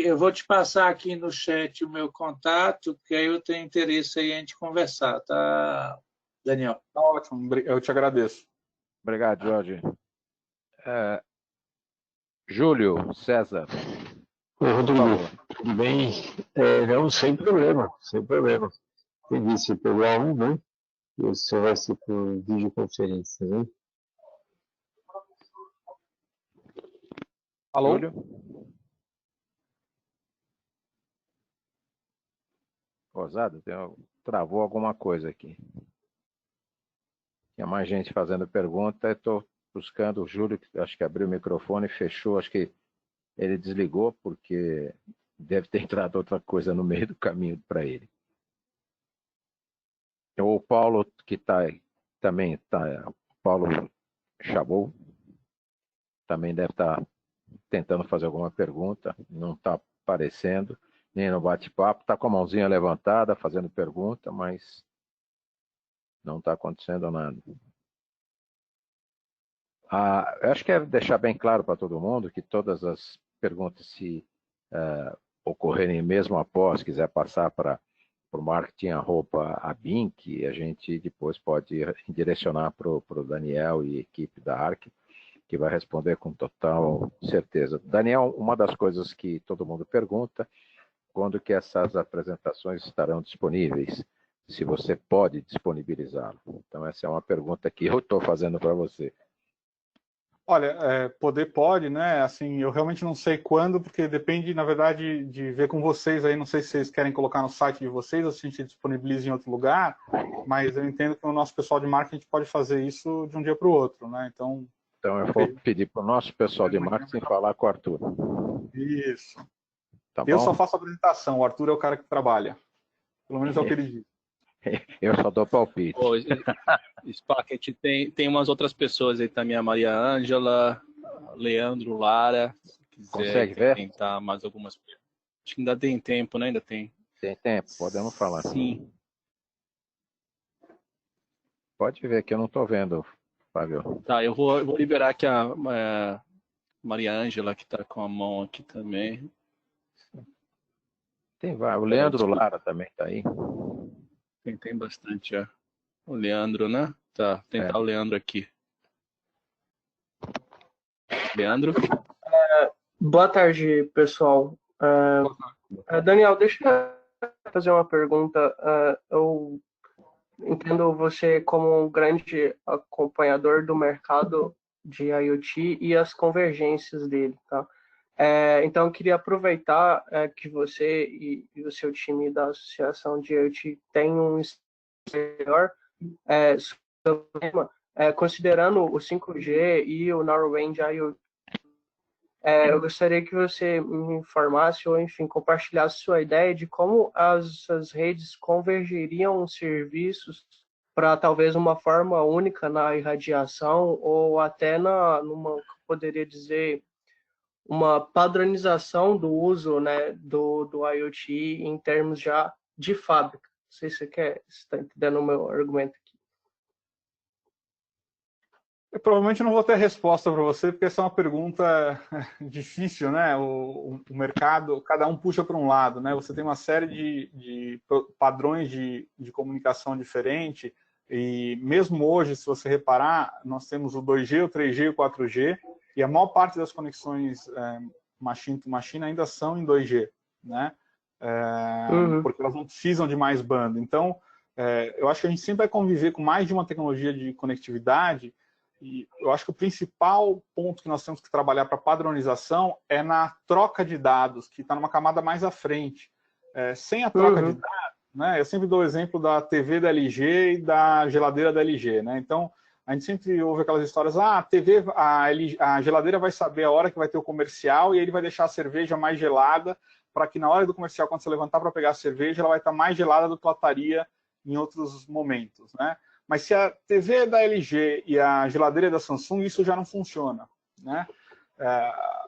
eu vou te passar aqui no chat o meu contato, que aí eu tenho interesse aí em a gente conversar, tá, Daniel? Tá ótimo, eu te agradeço. Obrigado, Jorge. Júlio César. Oi, Rodrigo, tudo bem? Não, sem problema, sem problema. Você disse pegar um, né? E o seu vai ser por videoconferência, né? Alô? Júlio? Rosado, travou alguma coisa aqui. Tinha mais gente fazendo pergunta. Estou buscando o Júlio, que acho que abriu o microfone, fechou. Acho que ele desligou, porque deve ter entrado outra coisa no meio do caminho para ele. O Paulo, que também está, Paulo Chabot, também deve estar tentando fazer alguma pergunta, não está aparecendo, nem no bate-papo, está com a mãozinha levantada, fazendo pergunta, mas não está acontecendo nada. Eu acho que é deixar bem claro para todo mundo que todas as perguntas, se ocorrerem mesmo após, quiser passar para o marketing@abinc, a gente depois pode direcionar para o Daniel e equipe da ARC, que vai responder com total certeza. Daniel, uma das coisas que todo mundo pergunta, quando que essas apresentações estarão disponíveis? Se você pode disponibilizá-lo. Então, essa é uma pergunta que eu estou fazendo para você. Olha, poder pode, né? Assim, eu realmente não sei quando, porque depende, na verdade, de ver com vocês aí. Não sei se vocês querem colocar no site de vocês ou se a gente disponibiliza em outro lugar, mas eu entendo que o nosso pessoal de marketing pode fazer isso de um dia para o outro, né? Então eu vou pedir para o nosso pessoal de marketing falar com o Arthur. Isso. Tá eu bom? só faço a apresentação, o Arthur é o cara que trabalha. Pelo menos é o que ele diz. Eu só dou palpite. Ô, Spack, a gente tem umas outras pessoas aí também, a Maria Ângela, Leandro, Lara, se quiser. Consegue ver? Tentar mais algumas. Acho que ainda tem tempo, né? Ainda tem. Tem tempo, podemos falar. Sim. Pode ver que eu não estou vendo, Fábio. Tá, eu vou liberar aqui a Maria Ângela, que está com a mão aqui também. O Leandro Lara também está aí. Tem bastante, é. O Leandro, né? Tá, tentar o Leandro aqui. Leandro? Boa tarde, pessoal. Daniel, deixa eu fazer uma pergunta. Eu entendo você como um grande acompanhador do mercado de IoT e as convergências dele, tá? Então, eu queria aproveitar que você e o seu time da Associação de IoT têm um melhor sobre o tema, considerando o 5G e o Narrowband IoT. Eu gostaria que você me informasse ou, enfim, compartilhasse sua ideia de como as redes convergeriam os serviços para talvez uma forma única na irradiação ou até numa, poderia dizer, uma padronização do uso, né, do IoT em termos já de fábrica. Não sei se você está entendendo o meu argumento aqui. Eu provavelmente não vou ter resposta para você, porque essa é uma pergunta difícil, né? O mercado, cada um puxa para um lado, né? Você tem uma série de padrões de comunicação diferente, e mesmo hoje, se você reparar, nós temos o 2G, o 3G e o 4G, e a maior parte das conexões machine to machine ainda são em 2G, né? Porque elas não precisam de mais banda. Então, eu acho que a gente sempre vai conviver com mais de uma tecnologia de conectividade. E eu acho que o principal ponto que nós temos que trabalhar para padronização é na troca de dados, que está numa camada mais à frente. Sem a troca de dados, né, eu sempre dou o exemplo da TV da LG e da geladeira da LG. Né? Então, a gente sempre ouve aquelas histórias, a geladeira vai saber a hora que vai ter o comercial e ele vai deixar a cerveja mais gelada, para que na hora do comercial, quando você levantar para pegar a cerveja, ela vai estar mais gelada do que ela estaria em outros momentos. Né? Mas se a TV é da LG e a geladeira é da Samsung, isso já não funciona. Né?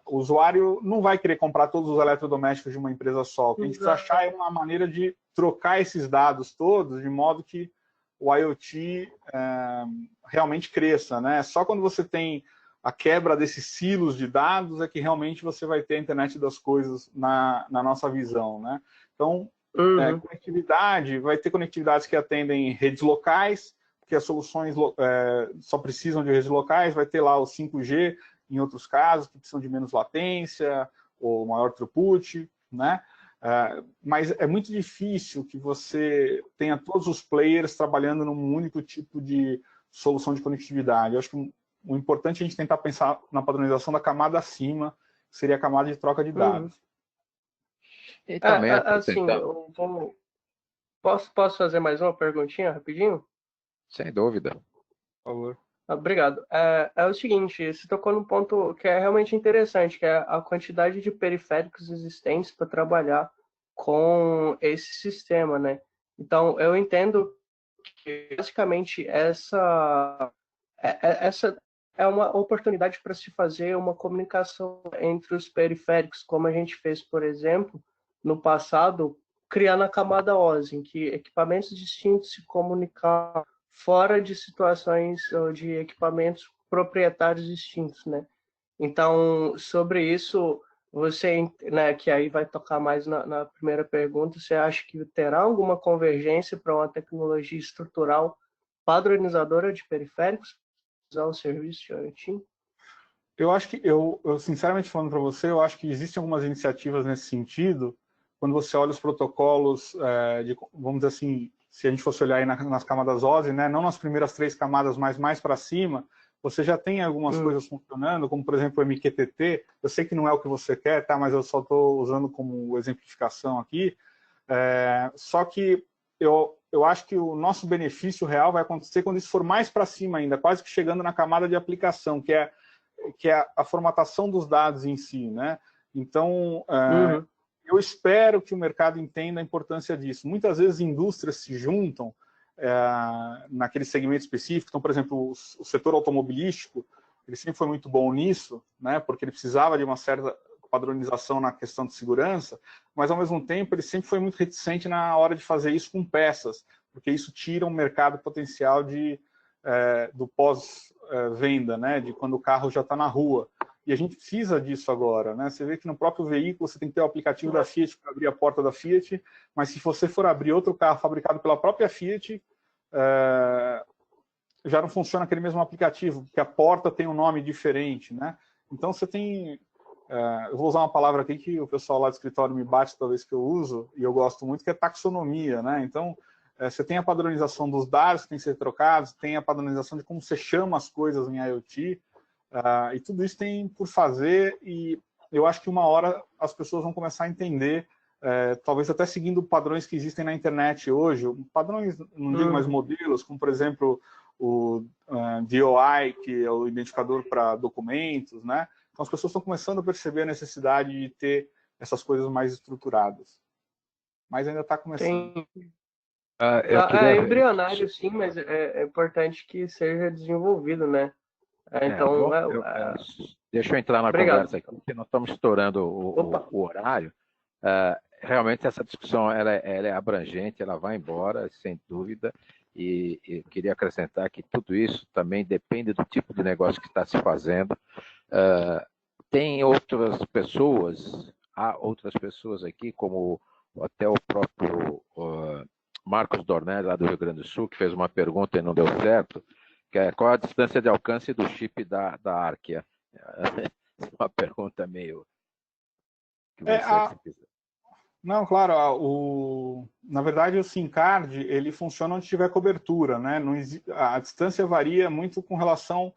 O usuário não vai querer comprar todos os eletrodomésticos de uma empresa só. O que a gente precisa achar é uma maneira de trocar esses dados todos de modo que o IoT realmente cresça. Né? Só quando você tem a quebra desses silos de dados é que realmente você vai ter a internet das coisas na nossa visão. Né? Então, conectividade, vai ter conectividades que atendem redes locais, porque as soluções só precisam de redes locais, vai ter lá o 5G em outros casos, que precisam de menos latência ou maior throughput, né? Mas é muito difícil que você tenha todos os players trabalhando num único tipo de solução de conectividade. Eu acho que o importante é a gente tentar pensar na padronização da camada acima, que seria a camada de troca de dados. E também assim, posso fazer mais uma perguntinha rapidinho? Sem dúvida. Por favor. Obrigado. É o seguinte, você tocou num ponto que é realmente interessante, que é a quantidade de periféricos existentes para trabalhar com esse sistema, né? Então, eu entendo que, basicamente, essa é uma oportunidade para se fazer uma comunicação entre os periféricos, como a gente fez, por exemplo, no passado, criando a camada OSI, em que equipamentos distintos se comunicavam fora de situações ou de equipamentos proprietários distintos, né? Então, sobre isso, você, né, que aí vai tocar mais na primeira pergunta, você acha que terá alguma convergência para uma tecnologia estrutural padronizadora de periféricos usar o serviço de IoT? Eu acho que, eu sinceramente falando para você, eu acho que existem algumas iniciativas nesse sentido, quando você olha os protocolos, vamos dizer assim, se a gente fosse olhar aí nas camadas OSI, né, não nas primeiras 3 camadas, mas mais para cima, você já tem algumas coisas funcionando, como, por exemplo, o MQTT. Eu sei que não é o que você quer, tá, mas eu só estou usando como exemplificação aqui. Só que eu acho que o nosso benefício real vai acontecer quando isso for mais para cima ainda, quase que chegando na camada de aplicação, que é a formatação dos dados em si, né? Então, eu espero que o mercado entenda a importância disso. Muitas vezes indústrias se juntam naquele segmento específico. Então, por exemplo, o setor automobilístico, ele sempre foi muito bom nisso, né? Porque ele precisava de uma certa padronização na questão de segurança, mas ao mesmo tempo ele sempre foi muito reticente na hora de fazer isso com peças, porque isso tira um mercado potencial do pós-venda, né? De quando o carro já está na rua. E a gente precisa disso agora, né? Você vê que no próprio veículo você tem que ter o aplicativo da Fiat para abrir a porta da Fiat, mas se você for abrir outro carro fabricado pela própria Fiat, já não funciona aquele mesmo aplicativo, porque a porta tem um nome diferente, né? Então você tem... eu vou usar uma palavra aqui que o pessoal lá do escritório me bate toda vez que eu uso, e eu gosto muito, que é taxonomia, né? Então, você tem a padronização dos dados que tem que ser trocados, tem a padronização de como você chama as coisas em IoT, e tudo isso tem por fazer, e eu acho que uma hora as pessoas vão começar a entender, talvez até seguindo padrões que existem na internet hoje, padrões, não digo mais modelos, como por exemplo o DOI, que é o identificador para documentos, né? Então as pessoas estão começando a perceber a necessidade de ter essas coisas mais estruturadas. Mas ainda está começando. É embrionário, sim, mas é importante que seja desenvolvido, né? Então, deixa eu entrar na conversa aqui, porque nós estamos estourando o horário. Realmente essa discussão ela é abrangente, ela vai embora, sem dúvida, e eu queria acrescentar que tudo isso também depende do tipo de negócio que está se fazendo. Tem outras pessoas, há outras pessoas aqui, como até o próprio Marcos Dornelles, lá do Rio Grande do Sul, que fez uma pergunta e não deu certo, que é qual a distância de alcance do chip da Arkia? Uma pergunta meio... Não, claro, na verdade o SIM card ele funciona onde tiver cobertura, né? A distância varia muito com relação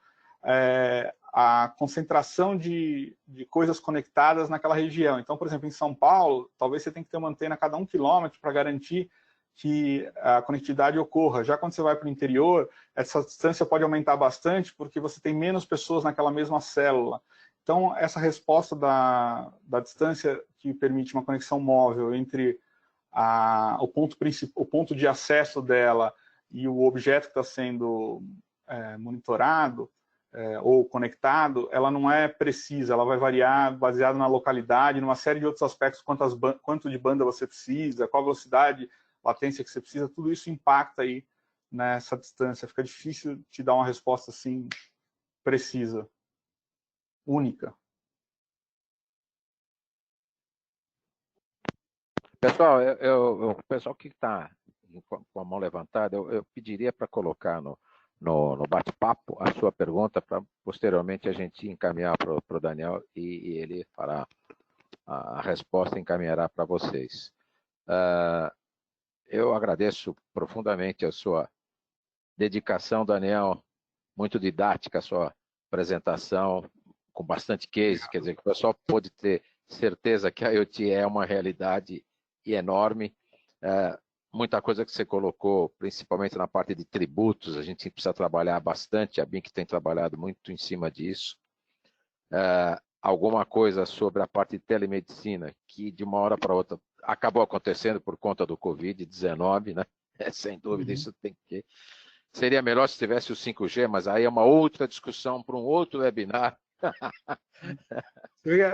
à concentração de coisas conectadas naquela região. Então, por exemplo, em São Paulo, talvez você tenha que ter uma antena a cada 1 quilômetro para garantir que a conectividade ocorra. Já quando você vai para o interior, essa distância pode aumentar bastante, porque você tem menos pessoas naquela mesma célula. Então, essa resposta da distância que permite uma conexão móvel entre o ponto de acesso dela e o objeto que está sendo monitorado ou conectado, ela não é precisa, ela vai variar baseado na localidade, numa série de outros aspectos, quanto de banda você precisa, qual velocidade, latência que você precisa, tudo isso impacta aí nessa distância. Fica difícil te dar uma resposta assim precisa, única. Pessoal, o pessoal que está com a mão levantada, eu pediria para colocar no bate-papo a sua pergunta, para posteriormente a gente encaminhar para o Daniel e ele fará a resposta encaminhará para vocês. Eu agradeço profundamente a sua dedicação, Daniel, muito didática a sua apresentação, com bastante case, quer dizer, que o pessoal pode ter certeza que a IoT é uma realidade e enorme. Muita coisa que você colocou, principalmente na parte de tributos, a gente precisa trabalhar bastante, a BINC tem trabalhado muito em cima disso. Alguma coisa sobre a parte de telemedicina, que de uma hora para outra acabou acontecendo por conta do Covid-19, né? Sem dúvida, isso tem que... Seria melhor se tivesse o 5G, mas aí é uma outra discussão para um outro webinar.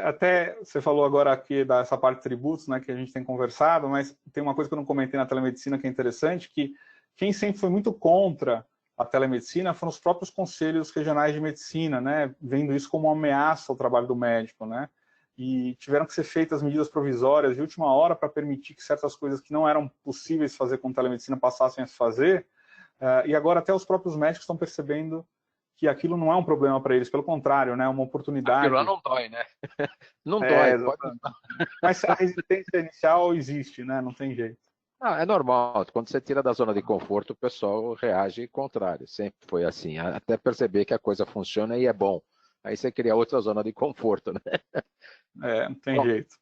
Até você falou agora aqui dessa parte de tributos, né, que a gente tem conversado, mas tem uma coisa que eu não comentei na telemedicina que é interessante, que quem sempre foi muito contra a telemedicina foram os próprios conselhos regionais de medicina, né, vendo isso como uma ameaça ao trabalho do médico, né, e tiveram que ser feitas medidas provisórias de última hora para permitir que certas coisas que não eram possíveis fazer com telemedicina passassem a se fazer, e agora até os próprios médicos estão percebendo que aquilo não é um problema para eles, pelo contrário, né, é uma oportunidade. Aquilo lá não dói, né? Não dói. Pode... Mas a resistência inicial existe, né? Não tem jeito. É normal. Quando você tira da zona de conforto, o pessoal reage contrário. Sempre foi assim. Até perceber que a coisa funciona e é bom. Aí você cria outra zona de conforto, né? Não tem jeito.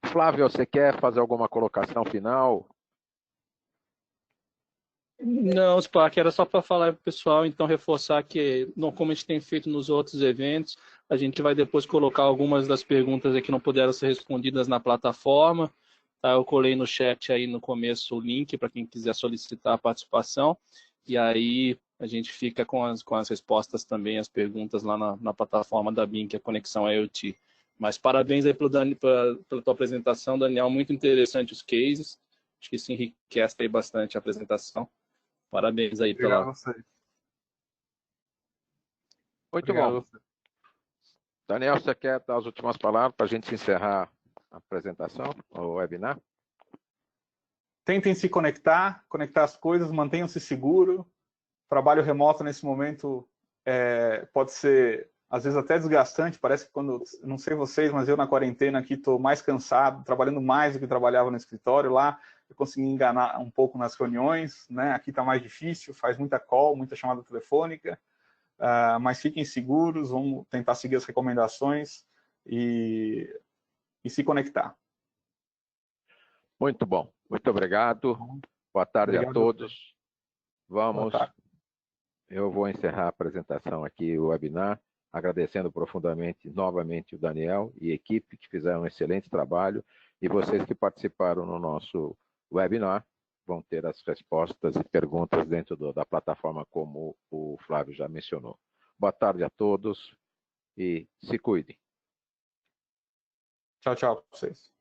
Flávio, você quer fazer alguma colocação final? Não, Spark, era só para falar para o pessoal, então reforçar que, como a gente tem feito nos outros eventos, a gente vai depois colocar algumas das perguntas que não puderam ser respondidas na plataforma. Tá? Eu colei no chat aí no começo o link para quem quiser solicitar a participação, e aí a gente fica com as respostas também, as perguntas lá na plataforma da BIM, que é a Conexão IoT. Mas parabéns aí pela tua apresentação, Daniel, muito interessante os cases, acho que isso enriquece aí bastante a apresentação. Parabéns aí pela... Muito bom. Daniel, você quer dar as últimas palavras para a gente encerrar a apresentação, o webinar? Tentem se conectar as coisas, mantenham-se seguros. Trabalho remoto nesse momento pode ser, às vezes, até desgastante. Parece que quando, não sei vocês, mas eu na quarentena aqui estou mais cansado, trabalhando mais do que trabalhava no escritório. Lá eu consegui enganar um pouco nas reuniões, né? Aqui está mais difícil, faz muita call, muita chamada telefônica. Mas fiquem seguros, vamos tentar seguir as recomendações e se conectar. Muito bom, muito obrigado. Boa tarde a todos. Vamos, eu vou encerrar a apresentação aqui, o webinar, agradecendo profundamente, novamente, o Daniel e a equipe que fizeram um excelente trabalho, e vocês que participaram no nosso webinar vão ter as respostas e perguntas dentro da plataforma, como o Flávio já mencionou. Boa tarde a todos e se cuidem. Tchau, tchau para vocês.